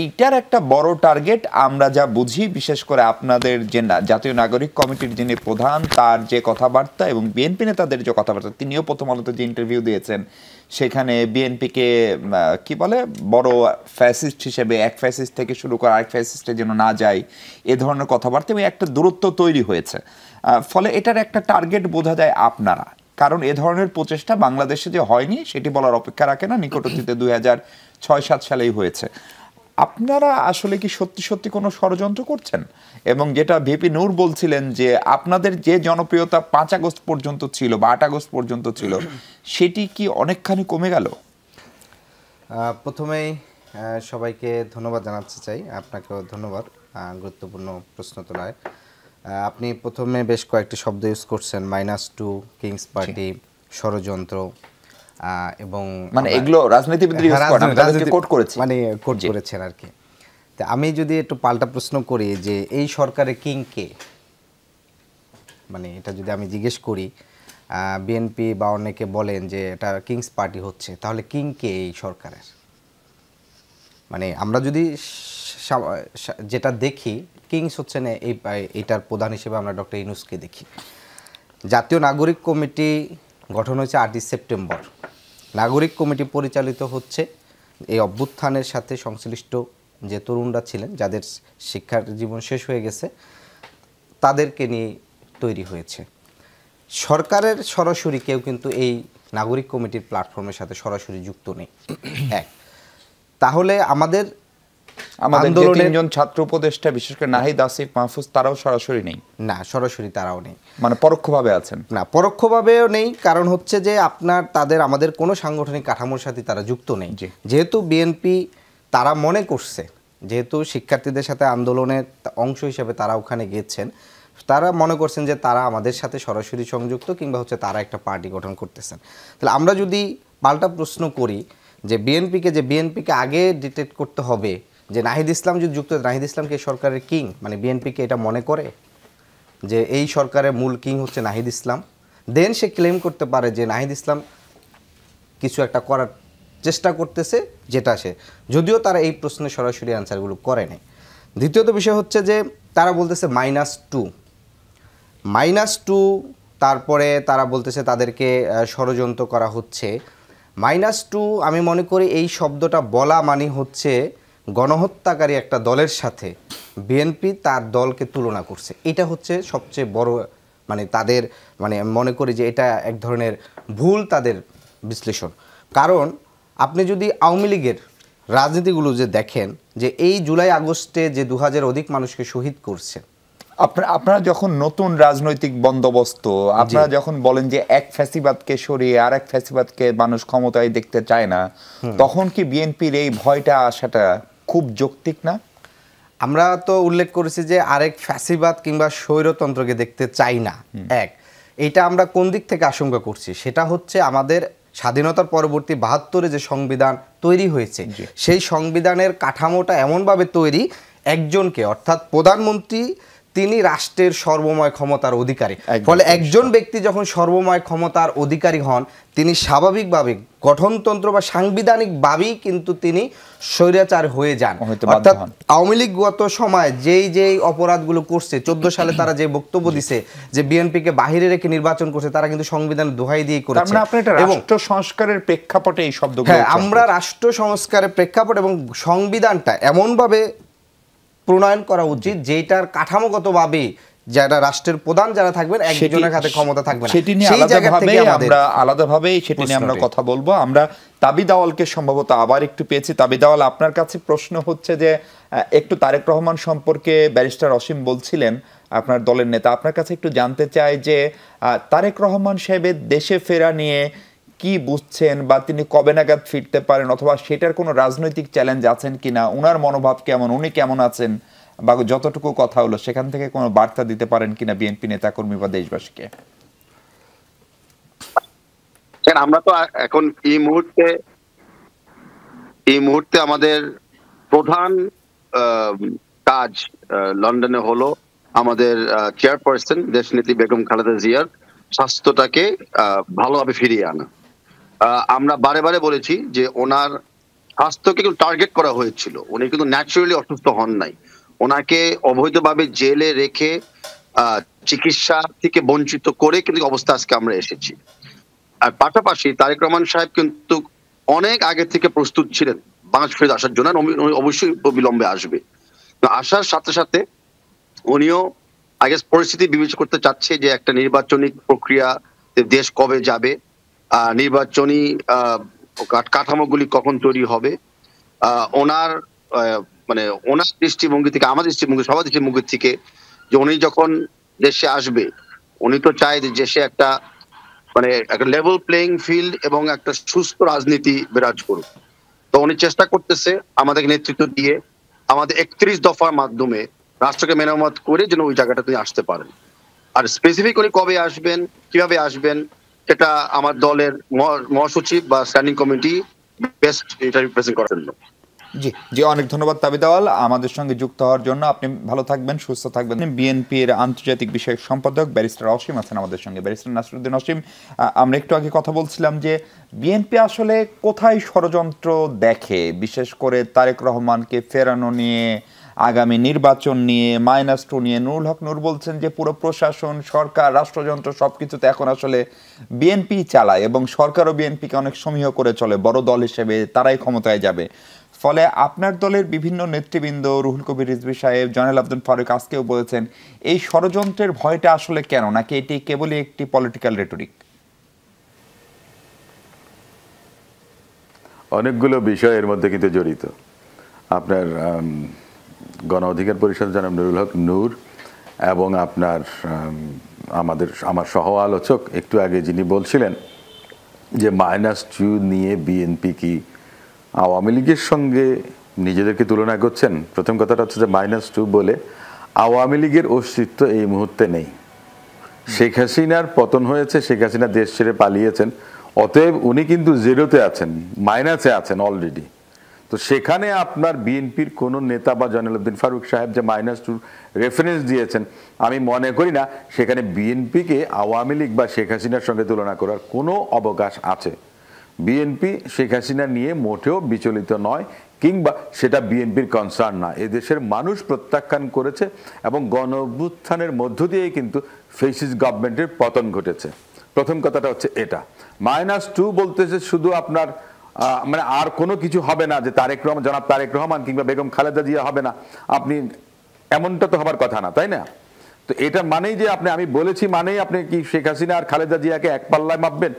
এইটার একটা বড় টার্গেট আমরা যা বুঝি, বিশেষ করে আপনাদের যে জাতীয় নাগরিক কমিটির যিনি প্রধান, তার যে কথাবার্তা এবং বিএনপি নেতাদের যে কথাবার্তা, তিনিও প্রথম আলোতে যে ইন্টারভিউ দিয়েছেন, সেখানে বিএনপিকে কি বলে বড় ফ্যাসিস্ট হিসেবে, এক ফ্যাসিস্ট থেকে শুরু করে আরেক ফ্যাসিস্টে যেন না যায়, এ ধরনের কথাবার্তা, এবং একটা দূরত্ব তৈরি হয়েছে। ফলে এটার একটা টার্গেট বোঝা যায় আপনারা, কারণ এ ধরনের প্রচেষ্টা বাংলাদেশে যে হয়নি সেটি বলার অপেক্ষা রাখে না, নিকট অতীতে 2006-7 সালেই হয়েছে। আপনারা আসলে কি সত্যি সত্যি কোনো ষড়যন্ত্র করছেন? এবং যেটা ভিপি নূর বলছিলেন যে আপনাদের যে জনপ্রিয়তা 5 আগস্ট পর্যন্ত ছিল বা 8 আগস্ট পর্যন্ত ছিল, সেটি কি অনেকখানি কমে গেল? প্রথমেই সবাইকে ধন্যবাদ জানাতে চাই, আপনাকেও ধন্যবাদ গুরুত্বপূর্ণ প্রশ্ন তোলায়। আপনি প্রথমে বেশ কয়েকটি শব্দ ইউজ করছেন, -2, কিংস পার্টি, ষড়যন্ত্র, এবং মানে এগুলো রাজনীতিবিদরা ইউজ করেন, আমরা কোট করেছি, মানে কোট করেছেন আর কি। তা আমি যদি একটু পাল্টা প্রশ্ন করি যে এই সরকারের কিং কে, মানে এটা যদি আমি জিজ্ঞেস করি, বিএনপি বা অনেকে বলেন যে এটা কিংস পার্টি হচ্ছে, তাহলে কিং কে এই সরকারের? মানে আমরা যদি যেটা দেখি, কিংস হচ্ছে না এইটার প্রধান হিসেবে আমরা ডক্টর ইউনূসকে দেখি। জাতীয় নাগরিক কমিটি গঠন হয়েছে 8ই সেপ্টেম্বর। নাগরিক কমিটি পরিচালিত হচ্ছে এই অভ্যুত্থানের সাথে সংশ্লিষ্ট যে তরুণরা ছিলেন, যাদের শিক্ষার জীবন শেষ হয়ে গেছে, তাদেরকে নিয়ে তৈরি হয়েছে। সরকারের সরাসরি কেউ কিন্তু এই নাগরিক কমিটির প্ল্যাটফর্মের সাথে সরাসরি যুক্ত নেই। এক, তাহলে আমাদের যে তিনজন ছাত্র উপদেষ্টা, বিশেষ করে নাহিদ, আসিফ, মাহফুজ, তারাও সরাসরি নেই? না, সরাসরি তারাও নেই, মানে পরোক্ষভাবে আছেন? না, পরোক্ষভাবেও নেই। কারণ হচ্ছে যে আমাদের কোনো সাংগঠনিক কাঠামোর সাথে তারা যুক্ত নেই। যেহেতু বিএনপি তারা মনে করছে, যেহেতু শিক্ষার্থীদের সাথে আন্দোলনের অংশ হিসেবে তারা ওখানে গিয়েছেন, তারা মনে করছেন যে তারা আমাদের সাথে সরাসরি সংযুক্ত, কিংবা হচ্ছে তারা একটা পার্টি গঠন করতেছেন। তাহলে আমরা যদি পাল্টা প্রশ্ন করি যে বিএনপিকে আগে ডিটেক্ট করতে হবে যে নাহিদ ইসলাম যদি যুক্ত, নাহিদ ইসলামকে সরকারের কিং, মানে বিএনপিকে এটা মনে করে যে এই সরকারের মূল কিং হচ্ছে নাহিদ ইসলাম, দেন সে ক্লেম করতে পারে যে নাহিদ ইসলাম কিছু একটা করার চেষ্টা করতেছে, যেটা সে, যদিও তারা এই প্রশ্নের সরাসরি অ্যান্সারগুলো করে নেই। দ্বিতীয়ত বিষয় হচ্ছে যে তারা বলতেছে -2, তারপরে তারা বলতেছে তাদেরকে ষড়যন্ত্র করা হচ্ছে। -2 আমি মনে করি এই শব্দটা বলা মানে হচ্ছে গণহত্যাকারী একটা দলের সাথে বিএনপি তার দলকে তুলনা করছে। এটা হচ্ছে সবচেয়ে বড়, মানে তাদের, মানে মনে করি যে এটা এক ধরনের ভুল তাদের বিশ্লেষণ। কারণ আপনি যদি আওয়ামী লীগের রাজনীতিগুলো যে দেখেন, যে এই জুলাই আগস্টে যে 2000 অধিক মানুষকে শহীদ করছে, আপনারা যখন নতুন রাজনৈতিক বন্দোবস্ত, আপনারা যখন বলেন যে এক ফ্যাসিবাদকে সরিয়ে আর এক ফ্যাসিবাদকে মানুষ ক্ষমতায় দেখতে চায় না, তখন কি বিএনপির এই ভয়টা আসাটা খুব যৌক্তিক না? আমরা তো উল্লেখ করেছি যে আরেক ফ্যাসিবাদ কিংবা স্বৈরতন্ত্রকে দেখতে চাই না। এটা আমরা কোন দিক থেকে আশঙ্কা করছি, সেটা হচ্ছে আমাদের স্বাধীনতার পরবর্তী 72-এ যে সংবিধান তৈরি হয়েছে, সেই সংবিধানের কাঠামোটা এমনভাবে তৈরি, একজনকে, অর্থাৎ প্রধানমন্ত্রী, তিনি রাষ্ট্রের সর্বময় ক্ষমতার অধিকারী। ফলে একজন ব্যক্তি যখন সর্বময় ক্ষমতার অধিকারী হন, তিনি স্বাভাবিকভাবে গঠনতন্ত্র বা সাংবিধানিকভাবেই কিন্তু তিনি স্বৈরাচার হয়ে যান। অর্থাৎ আওয়ামী লীগ গত সময় যেই অপরাধগুলো করছে, 14 সালে তারা যে বক্তব্য দিছে যে বিএনপিকে বাহিরে রেখে নির্বাচন করছে, তারা কিন্তু সংবিধানের দোহাই দিয়ে করেছে। এবং রাষ্ট্র সংস্কারের প্রেক্ষাপটে এই শব্দগুলো, হ্যাঁ, আমরা রাষ্ট্র সংস্কারের প্রেক্ষাপট এবং সংবিধানটা এমনভাবে প্রণয়ন করা উচিত যেটার কাঠামোগতভাবে যারা রাষ্ট্রের প্রধান যারা থাকবেন, একজনের হাতে ক্ষমতা থাকবে না। সেটি নিয়ে আলাদাভাবে সেটি নিয়ে আমরা কথা বলবো। আমরা তাবিদ আওয়ালকে সম্ভবত আবার একটু পেয়েছি। তাবিদ আওয়াল, আপনার কাছে প্রশ্ন হচ্ছে যে একটু তারেক রহমান সম্পর্কে ব্যারিস্টার অসীম বলছিলেন, আপনার দলের নেতা, আপনার কাছে একটু জানতে চাই যে তারেক রহমান সাহেবের দেশে ফেরা নিয়ে কি বুঝছেন, বা তিনি কবে নাগাদ ফিরতে পারেন, অথবা সেটার কোনো রাজনৈতিক চ্যালেঞ্জ আছেন কিনা, ওনার মনোভাব কেমন, উনি কেমন আছেন, বা যতটুকু কথা হলো সেখান থেকে কোনো বার্তা দিতে পারেন কিনা বিএনপি নেতাকর্মী বা দেশবাসীকে? আমরা তো এখন এই মুহূর্তে আমাদের প্রধান কাজ লন্ডনে হলো আমাদের চেয়ারপারসন দেশনেত্রী বেগম খালেদা জিয়ার স্বাস্থ্যটাকে ভালোভাবে ফিরিয়ে আনা। আমরা বারে বারে বলেছি যে ওনার স্বাস্থ্যকে কিন্তু টার্গেট করা হয়েছিল, উনি কিন্তু ন্যাচারালি অসুস্থ হন নাই। ওনাকে অবৈধভাবে জেলে রেখে চিকিৎসা থেকে বঞ্চিত করে কিন্তু অবস্থা আজকে আমরা এসেছি। আর পাশাপাশি তারেক রহমান সাহেব কিন্তু অনেক আগে থেকে প্রস্তুত ছিলেন বাংলাদেশ ফেরত আসার জন্য, অবশ্যই বিলম্বে আসবে। আসার সাথে সাথে উনিও আগে পরিস্থিতি বিবেচনা করতে চাচ্ছে যে একটা নির্বাচনী প্রক্রিয়া দেশ কবে যাবে, নির্বাচনী কাঠামোগুলি কখন তৈরি হবে। ওনার দৃষ্টিভঙ্গি থেকে, আমাদের দৃষ্টিভঙ্গি, সবার দৃষ্টিভঙ্গি থেকে, যে উনি যখন দেশে আসবে, উনি তো চায় যে দেশে একটা একটা লেভেল প্লেইং ফিল্ড এবং একটা সুস্থ রাজনীতি বিরাজ করুক। তো উনি চেষ্টা করতেছে আমাদেরকে নেতৃত্ব দিয়ে আমাদের 31 দফার মাধ্যমে রাষ্ট্রকে মেরামত করে যেন ওই জায়গাটা তিনি আসতে পারেন। আর স্পেসিফিক উনি কবে আসবেন, কিভাবে আসবেন, এটা আমার দলের মহাসচিব বা স্ট্যান্ডিং কমিটি বেস্ট এটা রিপ্রেজেন্ট করার জন্য। জি জি, অনেক ধন্যবাদ তাবিদ আওয়াল আমাদের সঙ্গে যুক্ত হওয়ার জন্য। আপনি ভালো থাকবেন, সুস্থ থাকবেন। বিএনপির আন্তর্জাতিক বিষয়ক সম্পাদক ব্যারিস্টার অসীম আছেন আমাদের সঙ্গে। ব্যারিস্টার নাসিরউদ্দিন অসীম, আমরা একটু আগে কথা বলছিলাম যে বিএনপি আসলে কোথায় ষড়যন্ত্র দেখে, বিশেষ করে তারেক রহমানকে ফেরানো নিয়ে, আগামী নির্বাচন নিয়ে, -2 নিয়ে। নুরুল হক নূর বলছেন যে পুরো প্রশাসন, সরকার, রাষ্ট্রযন্ত্র সবকিছুতে এখন আসলে বিএনপি চালায় এবং সরকারও বিএনপিকে অনেক সমীহ করে চলে, বড় দল হিসেবে তারাই ক্ষমতায় যাবে। ফলে আপনার দলের বিভিন্ন নেতৃবৃন্দ, রুহুল কবির রিজভী সাহেব, জয়নাল আবদিন ফারুক আজকেও বলেছেন, এই ষড়যন্ত্রের ভয়টা আসলে কেন, নাকি এটি কেবলই একটি পলিটিক্যাল রেটরিক? অনেকগুলো বিষয় এর মধ্যে কিন্তু জড়িত। আপনার গণ অধিকার পরিষদ জনাব নুরুল হক নূর এবং আপনার আমার সহ আলোচক একটু আগে যিনি বলছিলেন যে -2 নিয়ে বিএনপি কি আওয়ামী লীগের সঙ্গে নিজেদেরকে তুলনা করছেন। প্রথম কথাটা হচ্ছে যে -2 বলে আওয়ামী লীগের অস্তিত্ব এই মুহূর্তে নেই। শেখ হাসিনার পতন হয়েছে, শেখ হাসিনা দেশ ছেড়ে পালিয়েছেন, অতএব উনি কিন্তু জিরোতে আছেন, মাইনাসে আছেন অলরেডি। তো সেখানে আপনার বিএনপির কোনো নেতা বা জয়নাল আবদিন ফারুক সাহেব যে -2 রেফারেন্স দিয়েছেন, আমি মনে করি না সেখানে বিএনপিকে আওয়ামী লীগ বা শেখ হাসিনার সঙ্গে তুলনা করার কোনো অবকাশ আছে। বিএনপি শেখ হাসিনা নিয়ে মোটেও বিচলিত নয়, কিংবা সেটা বিএনপির কনসার্ন না। এদেশের মানুষ প্রত্যাখ্যান করেছে এবং গণ অভ্যুত্থানের মধ্য দিয়েই কিন্তু ফেসিস্ট গভর্নমেন্টের পতন ঘটেছে। প্রথম কথাটা হচ্ছে এটা। -2 বলতেছে শুধু আপনার মানে আর কোনো কিছু হবে না, যে জনাব তারেক রহমান কিংবা বেগম খালেদা জিয়া হবে না, আপনি এমনটা তো হবার কথা না, তাই না? তো এটা মানেই যে আমি বলেছি মানেই আপনি কি শেখ হাসিনা আর খালেদা জিয়াকে এক পাল্লায় মাপবেন?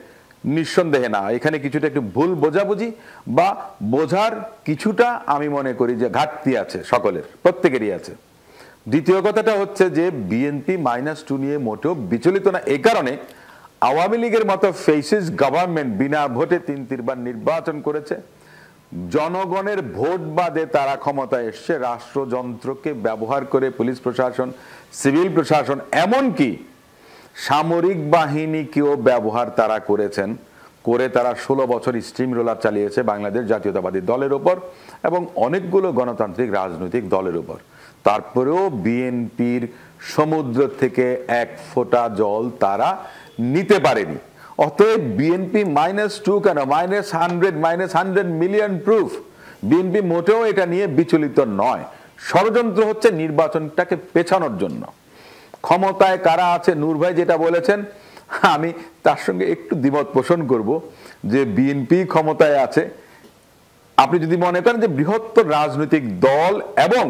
নিঃসন্দেহে না। এখানে কিছুটা একটু ভুল বোঝাবুঝি বা বোঝার কিছুটা আমি মনে করি যে ঘাটতি আছে, সকলের, প্রত্যেকেরই আছে। দ্বিতীয় কথাটা হচ্ছে যে বিএনপি -2 নিয়ে মোটেও বিচলিত না। এই কারণে আওয়ামী লীগের মতো ফেসিস্ট গভর্নমেন্ট বিনা ভোটে 3-3 নির্বাচন করেছে। জনগণের ভোট বাদে তারা ক্ষমতায় এসছে, রাষ্ট্রযন্ত্রকে ব্যবহার করে পুলিশ প্রশাসন, সিভিল প্রশাসন, এমনকি সামরিক বাহিনীকেও ব্যবহার তারা করেছেন, করে তারা 16 বছর স্টিম রোলার চালিয়েছে বাংলাদেশ জাতীয়তাবাদী দলের উপর এবং অনেকগুলো গণতান্ত্রিক রাজনৈতিক দলের উপর। তারপরেও বিএনপির সমুদ্র থেকে এক ফোঁটা জল তারা নিতে পারেনি। অতএব বিএনপি -2 কেন, -100 মিলিয়ন প্রুফ বিএনপি মোটেও এটা নিয়ে বিচলিত নয়। ষড়যন্ত্র হচ্ছে নির্বাচনটাকে পেছানোর জন্য। ক্ষমতায় কারা আছে, নূর ভাই যেটা বলেছেন, আমি তার সঙ্গে একটু দ্বিমত পোষণ করব যে বিএনপি ক্ষমতায় আছে। আপনি যদি মনে করেন যে বৃহত্তর রাজনৈতিক দল এবং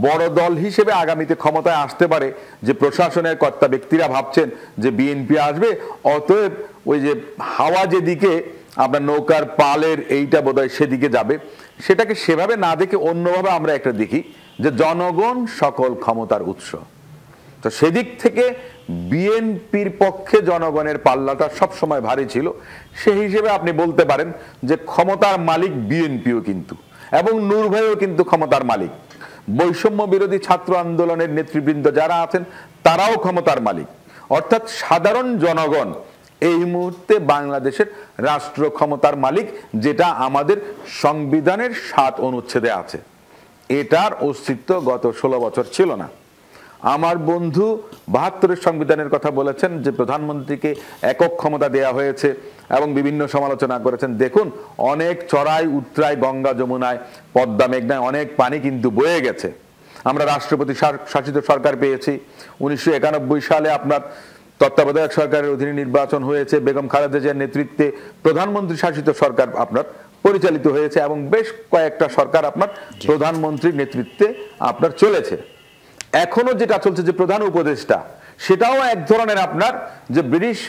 বড় দল হিসেবে আগামীতে ক্ষমতায় আসতে পারে, যে প্রশাসনের কর্তা ব্যক্তিরা ভাবছেন যে বিএনপি আসবে, অতএব ওই যে হাওয়া যেদিকে আপনার নৌকার পালের এইটা বোধহয় সেদিকে যাবে, সেটাকে সেভাবে না দেখে অন্যভাবে আমরা একটা দেখি যে জনগণ সকল ক্ষমতার উৎস। তো সেদিক থেকে বিএনপির পক্ষে জনগণের পাল্লাটা সবসময় ভারী ছিল। সেই হিসেবে আপনি বলতে পারেন যে ক্ষমতার মালিক বিএনপিও কিন্তু, এবং নূর ভাইও কিন্তু ক্ষমতার মালিক। বৈষম্য বিরোধী ছাত্র আন্দোলনের নেতৃবৃন্দ যারা আছেন তারাও ক্ষমতার মালিক। অর্থাৎ সাধারণ জনগণ এই মুহূর্তে বাংলাদেশের রাষ্ট্র ক্ষমতার মালিক, যেটা আমাদের সংবিধানের 7 অনুচ্ছেদে আছে। এটার অস্তিত্ব গত 16 বছর ছিল না। আমার বন্ধু 72-এর সংবিধানের কথা বলেছেন যে প্রধানমন্ত্রীকে একক ক্ষমতা দেয়া হয়েছে এবং বিভিন্ন সমালোচনা করেছেন। দেখুন, অনেক চড়াই উত্তরায়, গঙ্গা যমুনায়, পদ্মা মেঘনায় অনেক পানি কিন্তু বয়ে গেছে। আমরা রাষ্ট্রপতি শাসিত সরকার পেয়েছি। 1991 সালে আপনার তত্ত্বাবধায়ক সরকারের অধীনে নির্বাচন হয়েছে, বেগম খালেদা জিয়ার নেতৃত্বে প্রধানমন্ত্রী শাসিত সরকার আপনার পরিচালিত হয়েছে এবং বেশ কয়েকটা সরকার আপনার প্রধানমন্ত্রীর নেতৃত্বে আপনার চলেছে। এখনো যেটা চলছে যে প্রধান উপদেষ্টা, সেটাও এক ধরনের আপনার যে ব্রিটিশ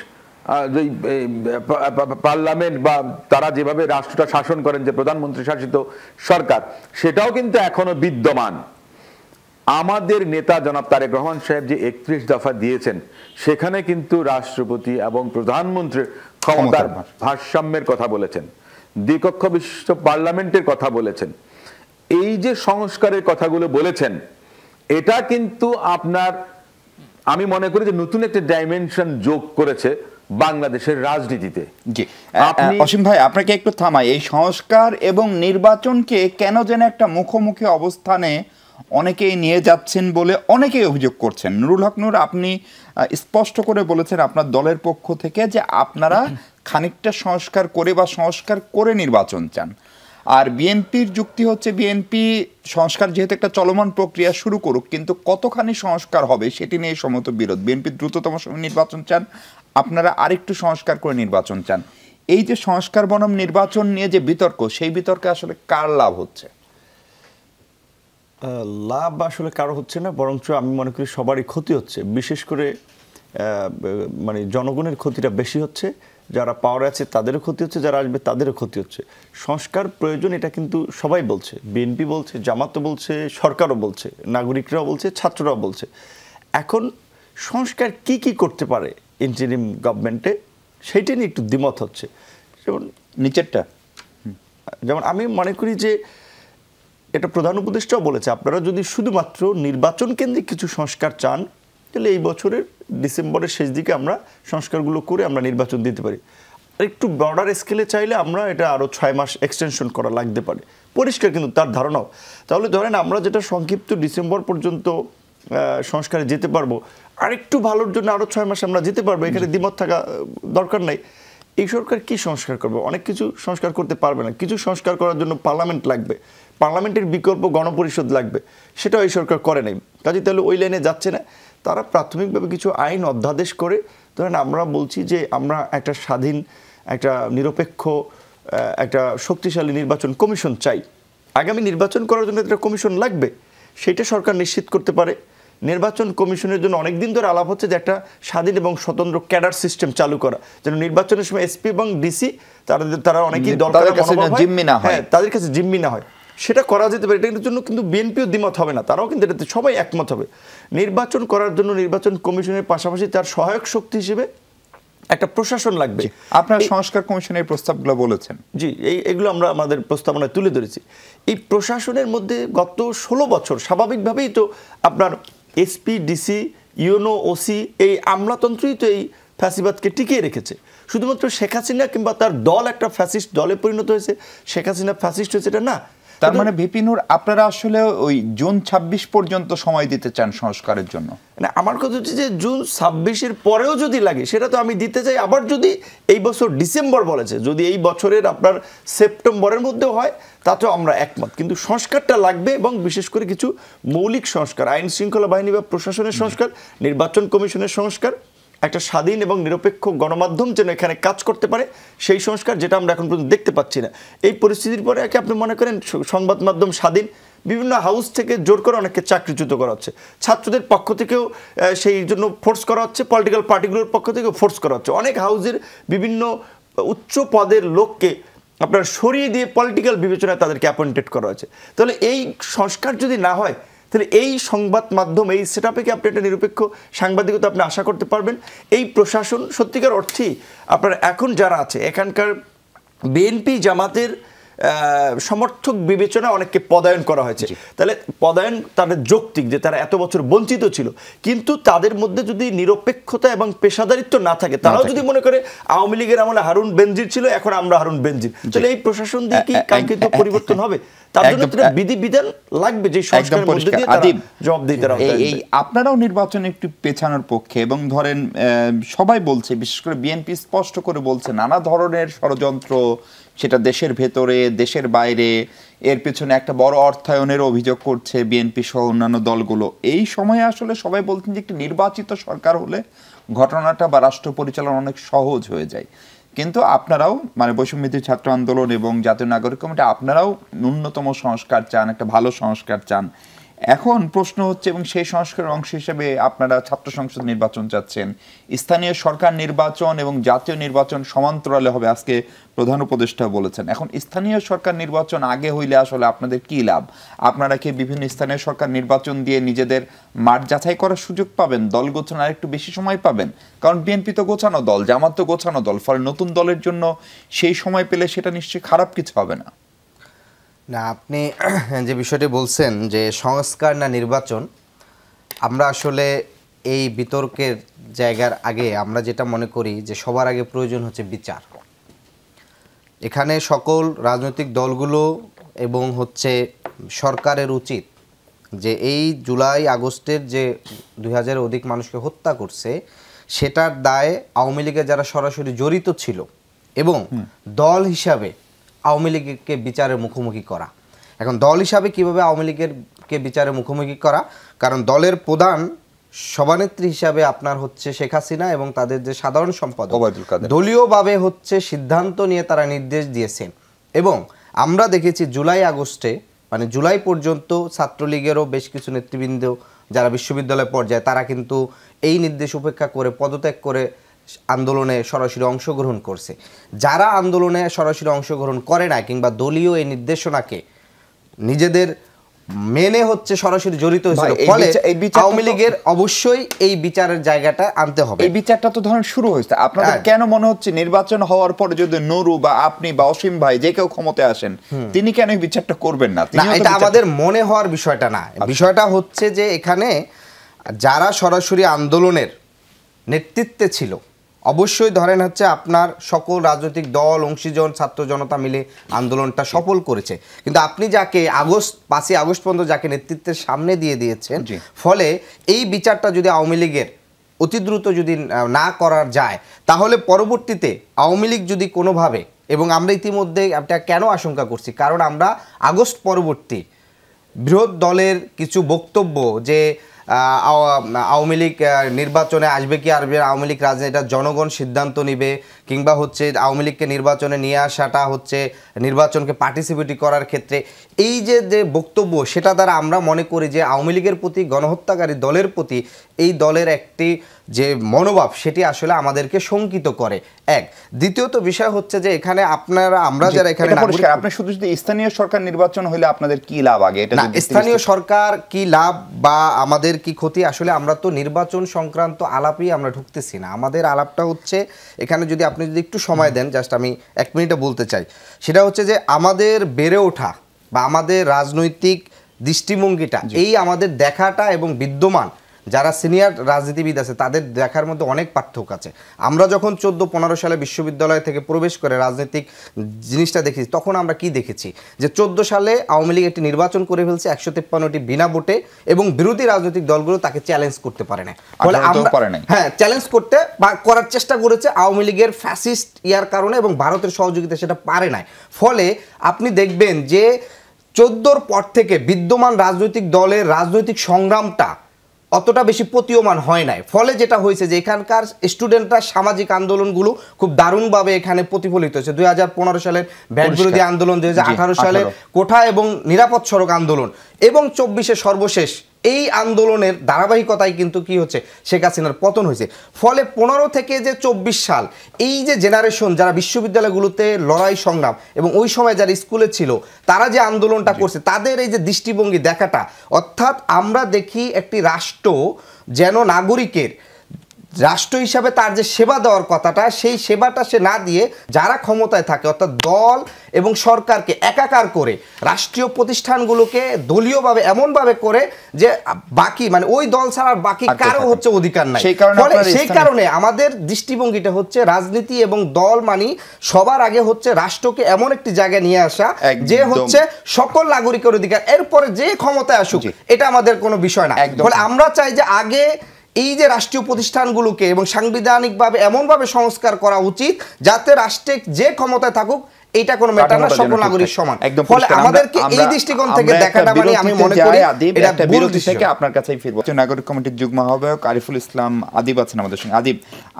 পার্লামেন্ট বা তারা যেভাবে রাষ্ট্রটা শাসন করেন, যে প্রধানমন্ত্রী শাসিত সরকার, সেটাও কিন্তু এখনো বিদ্যমান। আমাদের নেতা জনাব তারেক রহমান সাহেব যে 31 দফা দিয়েছেন, সেখানে কিন্তু রাষ্ট্রপতি এবং প্রধানমন্ত্রীর ক্ষমতার ভারসাম্যের কথা বলেছেন, দ্বিকক্ষ বিশিষ্ট পার্লামেন্টের কথা বলেছেন। এই যে সংস্কারের কথাগুলো বলেছেন, এটা কিন্তু আপনার, আমি মনে করি যে নতুন একটা ডাইমেনশন যোগ করেছে বাংলাদেশের রাজনীতিতে। জি অসীম ভাই আপনাকে একটু থামাই, এই সংস্কার এবং নির্বাচনকে কেন যেন একটা মুখোমুখি অবস্থানে অনেকেই নিয়ে যাচ্ছেন বলে অনেকেই অভিযোগ করছেন। নুরুল হক নূর, আপনি স্পষ্ট করে বলেছেন আপনার দলের পক্ষ থেকে যে আপনারা খানিকটা সংস্কার করে বা সংস্কার করে নির্বাচন চান, আর বিএনপির যুক্তি হচ্ছে বিএনপি সংস্কার যেহেতু একটা চলমান প্রক্রিয়া শুরু করুক, কিন্তু কতখানি সংস্কার হবে সেটি নিয়ে সমত বিরোধ। বিএনপি দ্রুততম সময় নির্বাচন চান, আপনারা আরেকটু সংস্কার করে নির্বাচন চান। এই যে সংস্কার বনাম নির্বাচন নিয়ে যে বিতর্ক, সেই বিতর্কে আসলে কার লাভ হচ্ছে? লাভ আসলে কারো হচ্ছে না, বরঞ্চ আমি মনে করি সবারই ক্ষতি হচ্ছে। বিশেষ করে মানে জনগণের ক্ষতিটা বেশি হচ্ছে, যারা পাওয়ারে আছে তাদেরও ক্ষতি হচ্ছে, যারা আসবে তাদেরও ক্ষতি হচ্ছে। সংস্কার প্রয়োজন, এটা কিন্তু সবাই বলছে, বিএনপি বলছে, জামাতও বলছে, সরকারও বলছে, নাগরিকরাও বলছে, ছাত্ররাও বলছে। এখন সংস্কার কি কি করতে পারে ইন্টারিম গভর্নমেন্টে, সেইটা নিয়ে একটু দ্বিমত হচ্ছে। যেমন নিচেরটা, যেমন আমি মনে করি যে এটা প্রধান উপদেষ্টাও বলেছে, আপনারা যদি শুধুমাত্র নির্বাচন কেন্দ্রিক কিছু সংস্কার চান তাহলে এই বছরের ডিসেম্বরের শেষ দিকে আমরা সংস্কারগুলো করে আমরা নির্বাচন দিতে পারি। আর একটু ব্রডার স্কেলে চাইলে আমরা এটা আরও 6 মাস এক্সটেনশন করা লাগতে পারে, পরিষ্কার কিন্তু তার ধারণাও। তাহলে ধরেন আমরা যেটা সংক্ষিপ্ত ডিসেম্বর পর্যন্ত সংস্কারে যেতে পারবো, আরেকটু ভালোর জন্য আরও 6 মাস আমরা যেতে পারবো, এখানে দ্বিমত থাকা দরকার নাই। এই সরকার কি সংস্কার করবে? অনেক কিছু সংস্কার করতে পারবে না। কিছু সংস্কার করার জন্য পার্লামেন্ট লাগবে, পার্লামেন্টের বিকল্প গণপরিষদ লাগবে, সেটাও এই সরকার করে নাই। কাজে তাহলে ওই লাইনে যাচ্ছে না। তারা প্রাথমিকভাবে কিছু আইন অধ্যাদেশ করে, ধরেন আমরা বলছি যে আমরা একটা স্বাধীন, একটা নিরপেক্ষ, একটা শক্তিশালী নির্বাচন কমিশন চাই। আগামী নির্বাচন করার জন্য একটা কমিশন লাগবে, সেটা সরকার নিশ্চিত করতে পারে। নির্বাচন কমিশনের জন্য অনেকদিন ধরে আলাপ হচ্ছে যে একটা স্বাধীন এবং স্বতন্ত্র ক্যাডার সিস্টেম চালু করা, যেন নির্বাচনের সময় এসপি এবং ডিসি তারা অনেকেই তাদের কাছে জিম্মি না হয়, সেটা করা যেতে পারে। এটার জন্য কিন্তু বিএনপিও দ্বিমত হবে না, তারাও কিন্তু এটাতে সবাই একমত হবে। নির্বাচন করার জন্য নির্বাচন কমিশনের পাশাপাশি তার সহায়ক শক্তি হিসেবে একটা প্রশাসন লাগবে। আপনার সংস্কার কমিশনের প্রস্তাবগুলো বলেছেন, জি, এগুলো আমরা আমাদের প্রস্তাবনায় তুলে ধরেছি। এই প্রশাসনের মধ্যে গত 16 বছর স্বাভাবিকভাবেই তো আপনার এসপি, ডিসি, ইউনো, ওসি, এই আমলাতন্ত্রই তো এই ফ্যাসিবাদকে টিকিয়ে রেখেছে। শুধুমাত্র শেখ হাসিনা কিংবা তার দল একটা ফ্যাসিস্ট দলে পরিণত হয়েছে, শেখ হাসিনা ফ্যাসিস্ট হয়েছে এটা না। তার মানে ভিপি নূর, আপনারা আসলে ওই জুন 26 পর্যন্ত সময় দিতে চান সংস্কারের জন্য? না, আমার কথা হচ্ছে যে জুন 26-এর পরেও যদি লাগে সেটা তো আমি দিতে চাই। আবার যদি এই বছর ডিসেম্বর বলেছে, যদি এই বছরের আপনার সেপ্টেম্বরের মধ্যেও হয় তাতেও আমরা একমত, কিন্তু সংস্কারটা লাগবে। এবং বিশেষ করে কিছু মৌলিক সংস্কার, আইন শৃঙ্খলা বাহিনী বা প্রশাসনের সংস্কার, নির্বাচন কমিশনের সংস্কার, একটা স্বাধীন এবং নিরপেক্ষ গণমাধ্যম যেন এখানে কাজ করতে পারে, সেই সংস্কার, যেটা আমরা এখন পর্যন্ত দেখতে পাচ্ছি না। এই পরিস্থিতির পরে একে আপনি মনে করেন সংবাদ মাধ্যম স্বাধীন, বিভিন্ন হাউস থেকে জোর করে অনেককে চাকরিচ্যুত করা হচ্ছে, ছাত্রদের পক্ষ থেকেও সেই জন্য ফোর্স করা হচ্ছে, পলিটিক্যাল পার্টিগুলোর পক্ষ থেকেও ফোর্স করা হচ্ছে। অনেক হাউসের বিভিন্ন উচ্চ পদের লোককে আপনার সরিয়ে দিয়ে পলিটিক্যাল বিবেচনায় তাদেরকে অ্যাপয়েন্টেড করা হয়েছে। তাহলে এই সংস্কার যদি না হয় তাহলে এই সংবাদ মাধ্যম, এই সেট আপে কি আপনি একটা নিরপেক্ষ সাংবাদিকতা আপনি আশা করতে পারবেন? এই প্রশাসন সত্যিকার অর্থেই আপনার এখন যারা আছে, এখানকার বিএনপি জামাতের সমর্থক বিবেচনা অনেককে পদায়ন করা হয়েছে। তাহলে পদায়ন তাদের যৌক্তিক, যে তারা এত বছর বঞ্চিত ছিল, কিন্তু তাদের মধ্যে যদি নিরপেক্ষতা এবং পেশাদারিত্ব না থাকে, তারাও যদি মনে করে আওয়ামী লীগের আমলে হারুন বেনজির ছিল, এখন আমরা হারুন বেনজির, তাহলে এই প্রশাসন দিয়ে কি কাঙ্ক্ষিত পরিবর্তন হবে? তার জন্য বিধিবিধান লাগবে, যে সংস্কারের মধ্যে দিয়ে তারা জবাবদিহিতার আওতায় আসবে। এই আপনারাও নির্বাচন একটু পেছানোর পক্ষে, এবং ধরেন সবাই বলছে, বিশেষ করে বিএনপি স্পষ্ট করে বলছে নানা ধরনের ষড়যন্ত্র, সেটা দেশের ভেতরে দেশের বাইরে, এর পেছনে একটা বড় অর্থায়নের অভিযোগ করছে বিএনপি সহ অন্যান্য দলগুলো। এই সময়ে আসলে সবাই বলছেন যে একটি নির্বাচিত সরকার হলে ঘটনাটা বা রাষ্ট্র পরিচালনা অনেক সহজ হয়ে যায়। কিন্তু আপনারাও মানে বৈষম্যবিরোধী ছাত্র আন্দোলন এবং জাতীয় নাগরিক কমিটি, আপনারাও ন্যূনতম সংস্কার চান, একটা ভালো সংস্কার চান। এখন প্রশ্ন হচ্ছে, এবং সেই সংস্কারের অংশ হিসেবে আপনারা ছাত্র সংসদ নির্বাচন চাচ্ছেন, স্থানীয় সরকার নির্বাচন এবং জাতীয় নির্বাচন সমান্তরালে হবে, আজকে প্রধান উপদেষ্টা বলেছেন। এখন স্থানীয় সরকার নির্বাচন আগে হইলে আসলে আপনাদের কি লাভ? আপনারা কি বিভিন্ন স্থানীয় সরকার নির্বাচন দিয়ে নিজেদের মাঠ যাচাই করার সুযোগ পাবেন, দল গোছানোর একটু বেশি সময় পাবেন? কারণ বিএনপি তো গোছানো দল, জামাত তো গোছানো দল, ফলে নতুন দলের জন্য সেই সময় পেলে সেটা নিশ্চয়ই খারাপ কিছু হবে না। না, আপনি যে বিষয়টি বলছেন যে সংস্কার না নির্বাচন, আমরা আসলে এই বিতর্কের জায়গার আগে আমরা যেটা মনে করি যে সবার আগে প্রয়োজন হচ্ছে বিচার। এখানে সকল রাজনৈতিক দলগুলো এবং হচ্ছে সরকারের উচিত যে এই জুলাই আগস্টের যে 2000-এর অধিক মানুষকে হত্যা করছে সেটার দায়ে আওয়ামী লীগের যারা সরাসরি জড়িত ছিল এবং দল হিসাবে আওয়ামী লীগকে বিচারের মুখোমুখি করা। এখন দল হিসাবে কিভাবে আওয়ামী লীগকে বিচারের মুখোমুখি করা, কারণ দলের প্রধান সভানেত্রী হিসাবে আপনার হচ্ছে শেখ হাসিনা এবং তাদের যে সাধারণ সম্পাদক দলীয়ভাবে হচ্ছে সিদ্ধান্ত নিয়ে তারা নির্দেশ দিয়েছেন। এবং আমরা দেখেছি জুলাই আগস্টে মানে জুলাই পর্যন্ত ছাত্রলীগেরও বেশ কিছু নেতৃবৃন্দ যারা বিশ্ববিদ্যালয় পর্যায়ে তারা কিন্তু এই নির্দেশ উপেক্ষা করে পদত্যাগ করে আন্দোলনে সরাসরি অংশগ্রহণ করছে। যারা আন্দোলনে সরাসরি অংশগ্রহণ করে না কিংবা দলীয় এই নির্দেশনাকে নিজেদের মেনে হচ্ছে সরাসরি জড়িত হয়েছিল, ফলে আওয়ামী লীগের অবশ্যই এই বিচারের জায়গাটা আনতে হবে। এই বিচারটা তো ধরেন শুরু হয়েছে, আপনাদের কেন মনে হচ্ছে নির্বাচন হওয়ার পরে যদি নুরু বা আপনি বা অসীম ভাই যে কেউ ক্ষমতায় আসেন তিনি কেন এই বিচারটা করবেন না? এটা আমাদের মনে হওয়ার বিষয়টা না, বিষয়টা হচ্ছে যে এখানে যারা সরাসরি আন্দোলনের নেতৃত্বে ছিল অবশ্যই ধরেন হচ্ছে আপনার সকল রাজনৈতিক দল অংশীজন ছাত্র জনতা মিলে আন্দোলনটা সফল করেছে, কিন্তু আপনি যাকে 5ই আগস্ট পর্যন্ত যাকে নেতৃত্বের সামনে দিয়ে দিয়েছেন, ফলে এই বিচারটা যদি আওয়ামী লীগের অতি দ্রুত যদি না করা যায় তাহলে পরবর্তীতে আওয়ামী লীগ যদি কোনোভাবে, এবং আমরা ইতিমধ্যে এটা কেন আশঙ্কা করছি, কারণ আমরা আগস্ট পরবর্তী বৃহৎ দলের কিছু বক্তব্য যে আওয়ামী লীগ নির্বাচনে আসবে কি আসবে, আওয়ামী লীগ রাজনীতিটা জনগণ সিদ্ধান্ত নিবে, কিংবা হচ্ছে আওয়ামী লীগকে নির্বাচনে নিয়ে আসাটা হচ্ছে নির্বাচনকে পার্টিসিপেট করার ক্ষেত্রে এই যে বক্তব্য, সেটা দ্বারা আমরা মনে করি যে আওয়ামী লীগের প্রতি গণহত্যাকারী দলের প্রতি এই দলের একটি যে মনোভাব সেটি আসলে আমাদেরকে শঙ্কিত করে। এক, দ্বিতীয়ত বিষয় হচ্ছে যে এখানে আমরা যারা এখানে আপনি শুধু যদি স্থানীয় সরকার নির্বাচন হলে আপনাদের কি লাভ আগে এটা না, স্থানীয় সরকার কি লাভ বা আমাদের কি ক্ষতি, আসলে আমরা তো নির্বাচন সংক্রান্ত আলাপই আমরা ঢুকতেছি না। আমাদের আলাপটা হচ্ছে এখানে যদি আপনি যদি একটু সময় দেন, জাস্ট আমি 1 মিনিটে বলতে চাই, সেটা হচ্ছে যে আমাদের বেড়ে ওঠা বা আমাদের রাজনৈতিক দৃষ্টিভঙ্গিটা এই আমাদের দেখাটা এবং বিদ্যমান যারা সিনিয়র রাজনীতিবিদ আছে তাদের দেখার মধ্যে অনেক পার্থক্য আছে। আমরা যখন 14-15 সালে বিশ্ববিদ্যালয় থেকে প্রবেশ করে রাজনৈতিক জিনিসটা দেখেছি, তখন আমরা কি দেখেছি যে 14 সালে আওয়ামী লীগ একটি নির্বাচন করে ফেলছে 153টি বিনা ভোটে এবং বিরোধী রাজনৈতিক দলগুলো তাকে চ্যালেঞ্জ করতে পারে না। ফলে আমরা চ্যালেঞ্জ করতে বা করার চেষ্টা করেছে আওয়ামী লীগের ফ্যাসিস্ট ইয়ার কারণে এবং ভারতের সহযোগিতা সেটা পারে না। ফলে আপনি দেখবেন যে 14-র পর থেকে বিদ্যমান রাজনৈতিক দলের রাজনৈতিক সংগ্রামটা অতটা বেশি প্রতীয়মান হয় নাই। ফলে যেটা হয়েছে যে এখানকার স্টুডেন্টরা সামাজিক আন্দোলনগুলো খুব দারুণভাবে এখানে প্রতিফলিত হয়েছে। 2015 সালের ভ্যাট বিরোধী আন্দোলন, 2018 সালের কোঠা এবং নিরাপদ সড়ক আন্দোলন এবং 24-এ সর্বশেষ এই আন্দোলনের ধারাবাহিকতায় কিন্তু কি হচ্ছে, শেখ হাসিনার পতন হয়েছে। ফলে 15 থেকে যে 24 সাল এই যে জেনারেশন যারা বিশ্ববিদ্যালয়গুলোতে লড়াই সংগ্রাম এবং ওই সময় যারা স্কুলে ছিল তারা যে আন্দোলনটা করছে, তাদের এই যে দৃষ্টিভঙ্গি দেখাটা, অর্থাৎ আমরা দেখি একটি রাষ্ট্র যেন নাগরিকের রাষ্ট্র হিসাবে তার যে সেবা দেওয়ার কথাটা, সেই সেবাটা সে না দিয়ে যারা ক্ষমতায় থাকে অর্থাৎ দল এবং সরকারকে একাকার করে রাষ্ট্রীয় প্রতিষ্ঠানগুলোকে দলীয়ভাবে এমনভাবে করে যে বাকি মানে ওই দল ছাড়া বাকি কারো হচ্ছে অধিকার নাই। সেই কারণে আমাদের দৃষ্টিভঙ্গিটা হচ্ছে রাজনীতি এবং দল মানি সবার আগে হচ্ছে রাষ্ট্রকে এমন একটি জায়গায় নিয়ে আসা যে হচ্ছে সকল নাগরিকের অধিকার, এরপরে যে ক্ষমতায় আসুক এটা আমাদের কোনো বিষয় না। ফলে আমরা চাই যে আগে এই যে রাষ্ট্রীয় প্রতিষ্ঠানগুলোকে এবং সাংবিধানিকভাবে এমনভাবে সংস্কার করা উচিত যাতে রাষ্ট্রে যে ক্ষমতায় থাকুক এটা কোনো ম্যাটার না, সকল নাগরিক সমান। ফলে আমাদেরকে এই দৃষ্টিকোণ থেকে দেখাটা মানে আমি মনে করি এটা বিরোধী থেকে আপনার কাছেই ফিরবো। নাগরিক কমিটির যুগ্ম আহ্বায়ক আরিফুল ইসলাম আদিব আছেন আমাদের সঙ্গে। আদিব,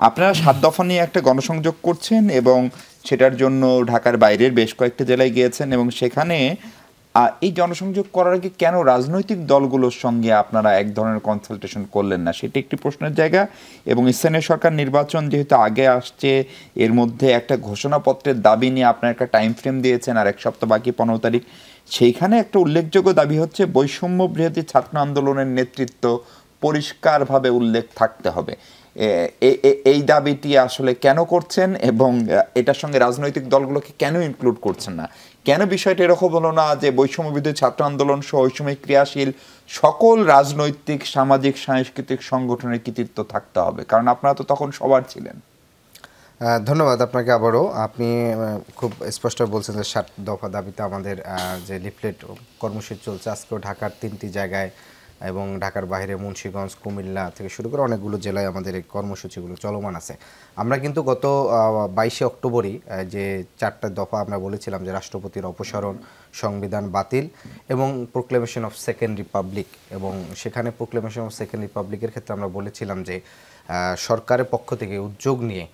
আপনারা 7 দফা নিয়ে একটা গণসংযোগ করছেন এবং সেটার জন্য ঢাকার বাইরের বেশ কয়েকটি জেলায় গিয়েছেন এবং সেখানে এই জনসংযোগ করার আগে কেন রাজনৈতিক দলগুলোর সঙ্গে আপনারা এক ধরনের কনসালটেশন করলেন না, সেটি একটি প্রশ্নের জায়গা। এবং স্থানীয় সরকার নির্বাচন যেহেতু আগে আসছে, এর মধ্যে একটা ঘোষণাপত্রের দাবি নিয়ে আপনারা একটা টাইম ফ্রেম দিয়েছেন আর 1 সপ্তাহ বাকি 15 তারিখ, সেইখানে একটা উল্লেখযোগ্য দাবি হচ্ছে বৈষম্য বিরোধী ছাত্র আন্দোলনের নেতৃত্ব পরিষ্কারভাবে উল্লেখ থাকতে হবে। এই দাবিটি আসলে কেন করছেন এবং এটার সঙ্গে রাজনৈতিক দলগুলোকে কেন ইনক্লুড করছেন না? কেন বিষয়টা এরকম হলো না যে বৈষম্যবিরোধী ছাত্র আন্দোলন সহ ওই সময় ক্রিয়াশীল সকল রাজনৈতিক, সামাজিক, সাংস্কৃতিক সংগঠনের কৃতিত্ব থাকতে হবে? কারণ আপনারা তো তখন সবার ছিলেন। ধন্যবাদ আপনাকে আবারও। আপনি খুব স্পষ্ট বলছেন যে 7 দফা দাবিতে আমাদের যে লিফলেট কর্মসূচি চলছে আজকেও ঢাকার 3টি জায়গায় এবং ঢাকার বাইরে মুন্সিগঞ্জ, কুমিল্লা থেকে শুরু করে অনেকগুলো জেলায় আমাদের এই কর্মসূচিগুলো চলমান আছে। আমরা কিন্তু গত 22শে অক্টোবরই যে 4টা দফা আমরা বলেছিলাম যে রাষ্ট্রপতির অপসারণ, সংবিধান বাতিল এবং প্রোক্লেমেশন অফ সেকেন্ড রিপাবলিক, এবং সেখানে প্রোক্লেমেশন অফ সেকেন্ড রিপাবলিকের ক্ষেত্রে আমরা বলেছিলাম যে সরকারের পক্ষ থেকে উদ্যোগ নিয়ে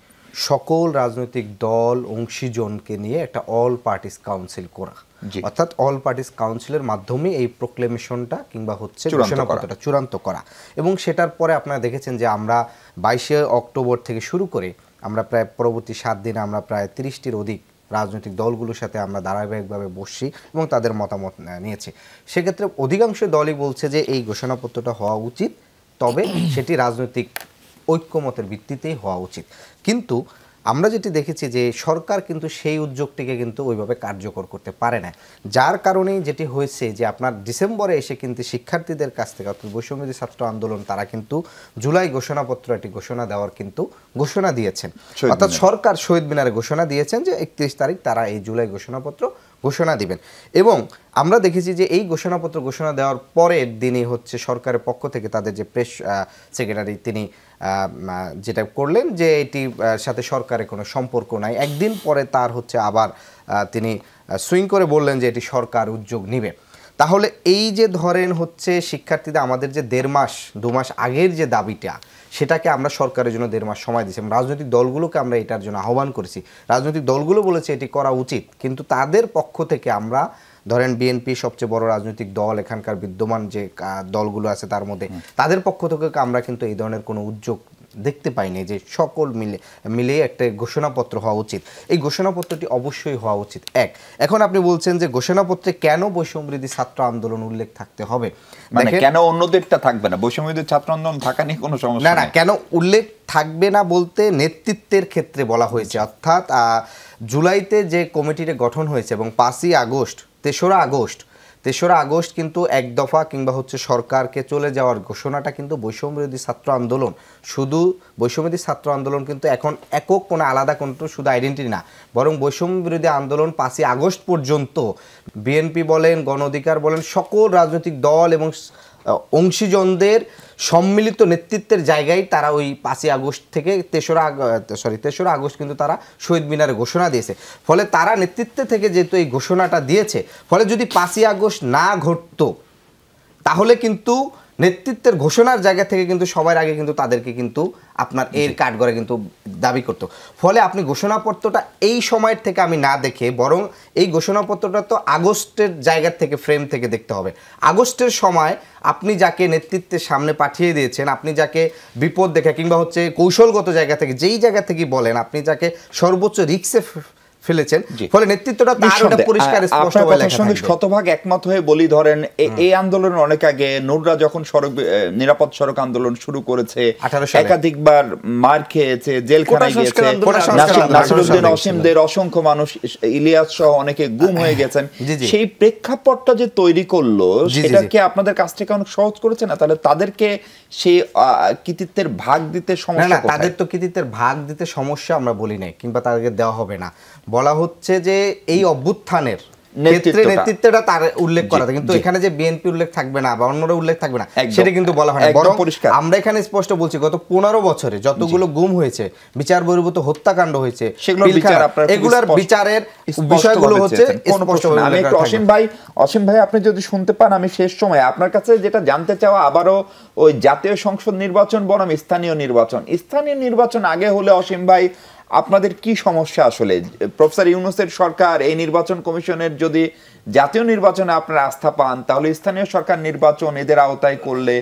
সকল রাজনৈতিক দল অংশীজনকে নিয়ে একটা অল পার্টিস কাউন্সিল করা, অর্থাৎ অল পার্টিস কাউন্সিলের মাধ্যমে এই প্রোক্লেমেশনটা কিংবা হচ্ছে ঘোষণাপত্রটা চূড়ান্ত করা। এবং সেটার পরে আপনারা দেখেছেন যে আমরা 22শে অক্টোবর থেকে শুরু করে আমরা প্রায় পরবর্তী 7 দিনে আমরা প্রায় 30টির অধিক রাজনৈতিক দলগুলোর সাথে আমরা ধারাবাহিকভাবে বসছি এবং তাদের মতামত নিয়েছি। সেক্ষেত্রে অধিকাংশ দলই বলছে যে এই ঘোষণাপত্রটা হওয়া উচিত, তবে সেটি রাজনৈতিক ঐক্যমতের ভিত্তিতেই হওয়া উচিত। কিন্তু আমরা যেটি দেখেছি যে সরকার কিন্তু সেই উদ্যোগটিকে কিন্তু ওইভাবে কার্যকর করতে পারে না, যার কারণেই যেটি হয়েছে যে আপনার ডিসেম্বরে এসে কিন্তু শিক্ষার্থীদের কাছ থেকে অর্থাৎ বৈষম্যবিরোধী ছাত্র আন্দোলন তারা কিন্তু জুলাই ঘোষণাপত্র একটি ঘোষণা দেওয়ার কিন্তু ঘোষণা দিয়েছেন, অর্থাৎ সরকার শহীদ মিনারে ঘোষণা দিয়েছেন যে 31 তারিখ তারা এই জুলাই ঘোষণাপত্র ঘোষণা দিবেন। এবং আমরা দেখেছি যে এই ঘোষণাপত্র ঘোষণা দেওয়ার পরের দিনই হচ্ছে সরকারের পক্ষ থেকে তাদের যে প্রেস সেক্রেটারি তিনি যেটা করলেন যে এটির সাথে সরকারের কোনো সম্পর্ক নাই। একদিন পরে তার হচ্ছে আবার তিনি সুইং করে বললেন যে এটি সরকার উদ্যোগ নিবে। তাহলে এই যে ধরেন হচ্ছে শিক্ষার্থীদের আমাদের যে 1.5 মাস 2 মাস আগের যে দাবিটা, সেটাকে আমরা সরকারের জন্য 1.5 মাস সময় দিয়েছি। রাজনৈতিক দলগুলোকে আমরা এটার জন্য আহ্বান করেছি, রাজনৈতিক দলগুলো বলেছে এটি করা উচিত, কিন্তু তাদের পক্ষ থেকে আমরা ধরেন বিএনপি সবচেয়ে বড় রাজনৈতিক দল, এখানকার বিদ্যমান যে দলগুলো আছে তার মধ্যে তাদের পক্ষ থেকে আমরা কিন্তু এই ধরনের কোনো উদ্যোগ দেখতে পাইনি যে সকল মিলে একটা ঘোষণাপত্র হওয়া উচিত। এই ঘোষণাপত্রটি অবশ্যই হওয়া উচিত। এখন আপনি বলছেন যে ঘোষণাপত্রে কেন বৈষম্যবিরোধী ছাত্র আন্দোলন উল্লেখ থাকতে হবে, মানে কেন অন্যদেরটা থাকবে না? বৈষম্যবিরোধী ছাত্র আন্দোলন থাকা নিয়ে কোনো সমস্যা না, কেন উল্লেখ থাকবে না বলতে নেতৃত্বের ক্ষেত্রে বলা হয়েছে, অর্থাৎ জুলাইতে যে কমিটির গঠন হয়েছে এবং 5ই আগস্ট 3রা আগস্ট কিন্তু এক দফা কিংবা হচ্ছে সরকারকে চলে যাওয়ার ঘোষণাটা কিন্তু বৈষম্যবিরোধী ছাত্র আন্দোলন, শুধু বৈষম্যবিরোধী ছাত্র আন্দোলন কিন্তু এখন একক কোনো আলাদা কোনো শুধু আইডেন্টিটি না, বরং বৈষম্যবিরোধী আন্দোলন 5ই আগস্ট পর্যন্ত বিএনপি বলেন, গণ অধিকার বলেন, সকল রাজনৈতিক দল এবং অংশীজনদের সম্মিলিত নেতৃত্বের জায়গায় তারা ওই 5ই আগস্ট থেকে 3রা আগস্ট কিন্তু তারা শহীদ মিনারে ঘোষণা দিয়েছে। ফলে তারা নেতৃত্বে থেকে যেহেতু এই ঘোষণাটা দিয়েছে, ফলে যদি 5ই আগস্ট না ঘটতো তাহলে কিন্তু নেতৃত্বের ঘোষণার জায়গা থেকে কিন্তু সবার আগে কিন্তু তাদেরকে কিন্তু আপনার এর কাঠগড়ে কিন্তু দাবি করতো। ফলে আপনি ঘোষণাপত্রটা এই সময়ের থেকে আমি না দেখে বরং এই ঘোষণাপত্রটা তো আগস্টের জায়গা থেকে ফ্রেম থেকে দেখতে হবে। আগস্টের সময় আপনি যাকে নেতৃত্বের সামনে পাঠিয়ে দিয়েছেন, আপনি যাকে বিপদ দেখে কিংবা হচ্ছে কৌশলগত জায়গা থেকে যেই জায়গা থেকে বলেন, আপনি যাকে সর্বোচ্চ রিস্কে ফেলেছেন, ফলে নেতৃত্বটা তার ওটা পরিষ্কার স্পষ্ট হয়ে লেখা থাকবে। শতভাগ একমত হয়ে বলি, ধরেন এই আন্দোলনের অনেক আগে নুররা যখন নিরাপদ সড়ক আন্দোলন শুরু করেছে, একাধিকবার মার খেয়েছে, জেলখানায় গিয়েছে, নাসিরউদ্দিন অসীমদের অসংখ্য মানুষ, ইলিয়াস সহ অনেকে গুম হয়ে গেছেন, সেই প্রেক্ষাপটটা যে তৈরি করলো সেটাকে আপনাদের কাছ থেকে অনেক সহজ করেছে না? তাহলে তাদেরকে সেই কৃতিত্বের ভাগ দিতে সমস্যা? না, তাদের তো কৃতিত্বের ভাগ দিতে সমস্যা আমরা বলি নাই, কিংবা তাদেরকে দেওয়া হবে না। বলা হচ্ছে যে এই অভ্যুত্থানের নেতৃত্বটা তার উল্লেখ করা, কিন্তু এখানে যে বিএনপি উল্লেখ থাকবে না বা অন্যরা উল্লেখ থাকবে না সেটা কিন্তু বলা হয় না। বরং আমরা এখানে স্পষ্ট বলছি গত 15 বছরে যতগুলো গুম হয়েছে, বিচার বহির্ভূত হত্যাকাণ্ড হয়েছে, এগুলোর বিচারের বিষয়গুলো হচ্ছে স্পষ্ট। অসীম ভাই আপনি যদি শুনতে পান, আমি শেষ সময় আপনার কাছে যেটা জানতে চাওয়া, আবারও ওই জাতীয় সংসদ নির্বাচন বনাম স্থানীয় নির্বাচন আগে হলে অসীম ভাই আপনাদের কি সমস্যা? আসলে প্রফেসর ইউনূসের সরকার এই নির্বাচন কমিশনের যদি জাতীয় নির্বাচনে আপনারা আস্থা পান, তাহলে স্থানীয় সরকার নির্বাচন এদের আওতায় করলে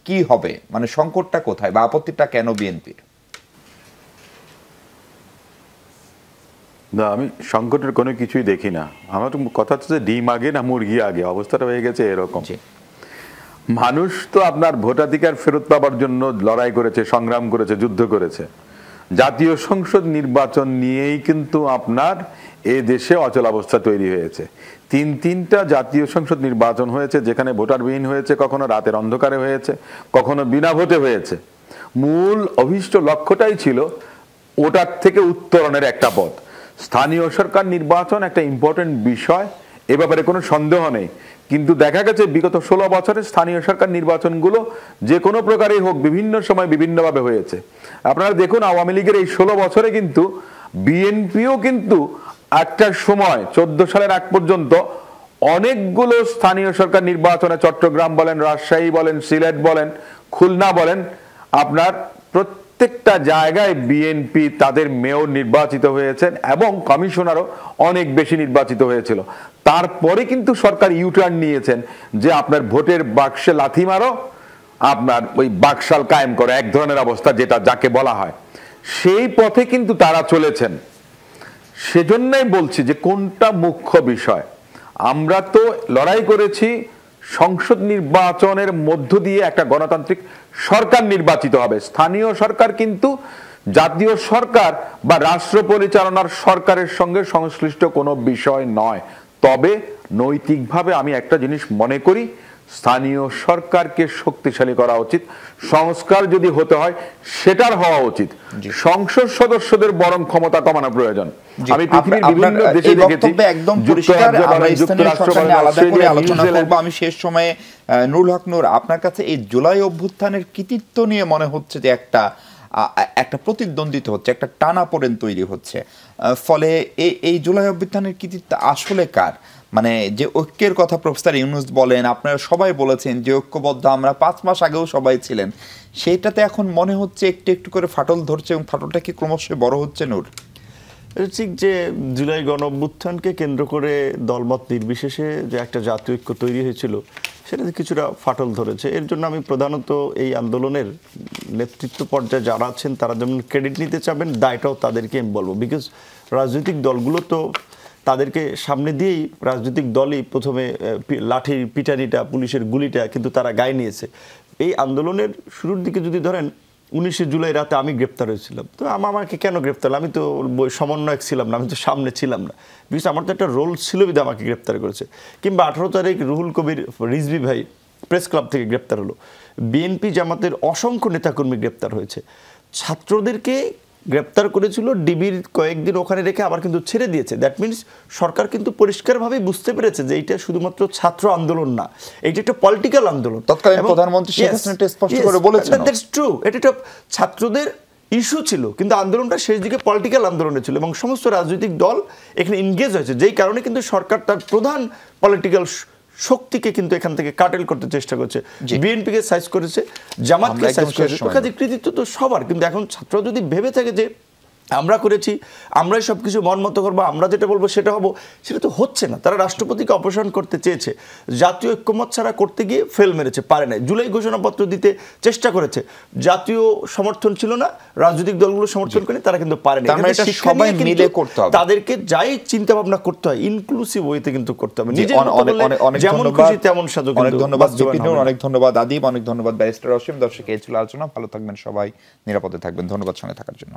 কি হবে? মানে সংকটটা কোথায় বা আপত্তিটা কেন বিএনপির? না, আমি সংকটের কোনো কিছুই দেখি না। আমার কথা হচ্ছে ডিম আগে না মুরগি আগে, অবস্থাটা হয়ে গেছে এরকম। মানুষ তো আপনার ভোটাধিকার ফেরত পাবার জন্য লড়াই করেছে, সংগ্রাম করেছে, যুদ্ধ করেছে। জাতীয় সংসদ নির্বাচন নিয়েই কিন্তু আপনার এ দেশে অচলাবস্থা তৈরি হয়েছে। তিনটা জাতীয় সংসদ নির্বাচন হয়েছে, যেখানে ভোটারবিহীন হয়েছে, কখনো রাতের অন্ধকারে হয়েছে, কখনো বিনা ভোটে হয়েছে। মূল অভীষ্ট লক্ষ্যটাই ছিল ওটার থেকে উত্তরণের একটা পথ। স্থানীয় সরকার নির্বাচন একটা ইম্পর্টেন্ট বিষয়, এ ব্যাপারে কোনো সন্দেহ নেই। কিন্তু দেখা গেছে বিগত 16 বছরে স্থানীয় সরকার নির্বাচনগুলো যে কোনো প্রকারেই হোক বিভিন্ন সময় বিভিন্নভাবে হয়েছে। আপনারা দেখুন আওয়ামী লীগের এই 16 বছরে কিন্তু বিএনপিও কিন্তু একটা সময় 14 সালের আগ পর্যন্ত অনেকগুলো স্থানীয় সরকার নির্বাচনে, চট্টগ্রাম বলেন, রাজশাহী বলেন, সিলেট বলেন, খুলনা বলেন, আপনার প্রত্যেকটা জায়গায় বিএনপি তাদের মেয়র নির্বাচিত হয়েছেন এবং কমিশনারও অনেক বেশি নির্বাচিত হয়েছিল। তারপরে কিন্তু সরকার ইউটার্ন নিয়েছেন যে আপনার ভোটের বাক্সে লাথি মারো, আপনার ওই বাকশাল কায়েম করো, এক ধরনের অবস্থা যেটা যাকে বলা হয়, সেই পথে কিন্তু তারা চলেছেন। সেজন্যই বলছি যে কোনটা মুখ্য বিষয়। আমরা তো লড়াই করেছি সংসদ নির্বাচনের মধ্য দিয়ে একটা গণতান্ত্রিক সরকার নির্বাচিত হবে। স্থানীয় সরকার কিন্তু জাতীয় সরকার বা রাষ্ট্র পরিচালনার সরকারের সঙ্গে সংশ্লিষ্ট কোনো বিষয় নয়। তবে নৈতিকভাবে আমি একটা জিনিস মনে করি, স্থানীয় সরকারকে শক্তিশালী করা উচিত। সংস্কার যদি হতে হয় সেটার হওয়া উচিত। সংসদ সদস্যদের বরং ক্ষমতা কমানো প্রয়োজন। আমি পৃথিবীর বিভিন্ন দেশে দেখেছি, একদম পরিষ্কার। আমরা স্থানীয় সরকার নিয়ে আলাদা করে আলোচনা করব। আমি শেষ সময়ে নুরুল হক নূর, আপনার কাছে এই জুলাই অভ্যুত্থানের কৃতিত্ব নিয়ে মনে হচ্ছে যে একটা প্রতিদ্বন্দ্বিতা হচ্ছে, একটা টানাপোড়েন তৈরি হচ্ছে, ফলে এই জুলাই অভ্যুত্থানের কৃতিত্ব আসলে কার? মানে যে ঐক্যের কথা প্রফেসর ইউনূস বলেন, আপনারা সবাই বলেছেন যে ঐক্যবদ্ধ, আমরা 5 মাস আগেও সবাই ছিলেন, সেইটাতে এখন মনে হচ্ছে একটু একটু করে ফাটল ধরছে এবং ফাটলটা কি ক্রমশ বড় হচ্ছে? নূর, ঠিক যে জুলাই গণ অভ্যুত্থানকে কেন্দ্র করে দলমত নির্বিশেষে যে একটা জাতীয় ঐক্য তৈরি হয়েছিল, সেটাতে কিছুটা ফাটল ধরেছে। এর জন্য আমি প্রধানত এই আন্দোলনের নেতৃত্ব পর্যায়ে যারা আছেন তারা যেমন ক্রেডিট নিতে চাবেন, দায়টাও তাদেরকে আমি বলবো। বিকজ রাজনৈতিক দলগুলো তো তাদেরকে সামনে দিয়েই রাজনৈতিক দলই প্রথমে লাঠির পিটানিটা, পুলিশের গুলিটা কিন্তু তারা গায়ে নিয়েছে। এই আন্দোলনের শুরুর দিকে যদি ধরেন 19 জুলাই রাতে আমি গ্রেপ্তার হয়েছিলাম, তো আমাকে কেন গ্রেপ্তার? আমি তো সমন্বয়ক ছিলাম না, আমি তো সামনে ছিলাম না, বিকজ আমার তো একটা রোল ছিল বিধে আমাকে গ্রেপ্তার করেছে। কিংবা 18 তারিখ রুহুল কবির রিজভী ভাই প্রেস ক্লাব থেকে গ্রেপ্তার হলো। বিএনপি জামাতের অসংখ্য নেতাকর্মী গ্রেপ্তার হয়েছে। ছাত্রদেরকে গ্রেপ্তার করেছিল, ডিবির কয়েকদিন ওখানে রেখে আবার কিন্তু ছেড়ে দিয়েছে। দ্যাট মিনস সরকার কিন্তু পরিষ্কারভাবে বুঝতে পেরেছে যে এইটা শুধুমাত্র ছাত্র আন্দোলন না, এইটা একটা পলিটিক্যাল আন্দোলন। তৎকালীন প্রধানমন্ত্রী শেখ হাসিনা স্পষ্ট করে বলেছেন দ্যাটস ট্রু, এটা ছাত্রদের ইস্যু ছিল, কিন্তু আন্দোলনটা শেষ দিকে পলিটিক্যাল আন্দোলনে ছিল এবং সমস্ত রাজনৈতিক দল এখানে এনগেজ হয়েছে, যেই কারণে কিন্তু সরকার তার প্রধান পলিটিক্যাল শক্তিকে কিন্তু এখান থেকে কাটেল করতে চেষ্টা করছে। বিএনপিকে সাইজ করেছে, জামাতকে সাইজ করেছে, কাজে কৃতিত্ব তো সবার। কিন্তু এখন ছাত্র যদি ভেবে থাকে যে আমরা করেছি, আমরাই সব কিছু মন মতো করবো, আমরা যেটা বলবো সেটা হবো, সেটা তো হচ্ছে না। তারা রাষ্ট্রপতিকে অপসারণ করতে চেয়েছে, জাতীয় ঐক্যমত ছাড়া করতে গিয়ে ফেল মেরেছে, পারে নাই। জুলাই ঘোষণাপত্র দিতে চেষ্টা করেছে, জাতীয় সমর্থন ছিল না, রাজনৈতিক দলগুলো সমর্থন করে, তারা কিন্তু পারে না। সবাই মিলে করতে হবে, তাদেরকে যাই চিন্তা ভাবনা করতে হয় ইনক্লুসিভ ওয়েতে কিন্তু করতে হবে। যেমন খুশি তেমন সাজো। অনেক ধন্যবাদ জিপিনুর, অনেক ধন্যবাদ আদিব, অনেক ধন্যবাদ ব্যারিস্টার অসীম। দর্শক, এই ছিল আলোচনা। ভালো থাকবেন সবাই, নিরাপদে থাকবেন। ধন্যবাদ সঙ্গে থাকার জন্য।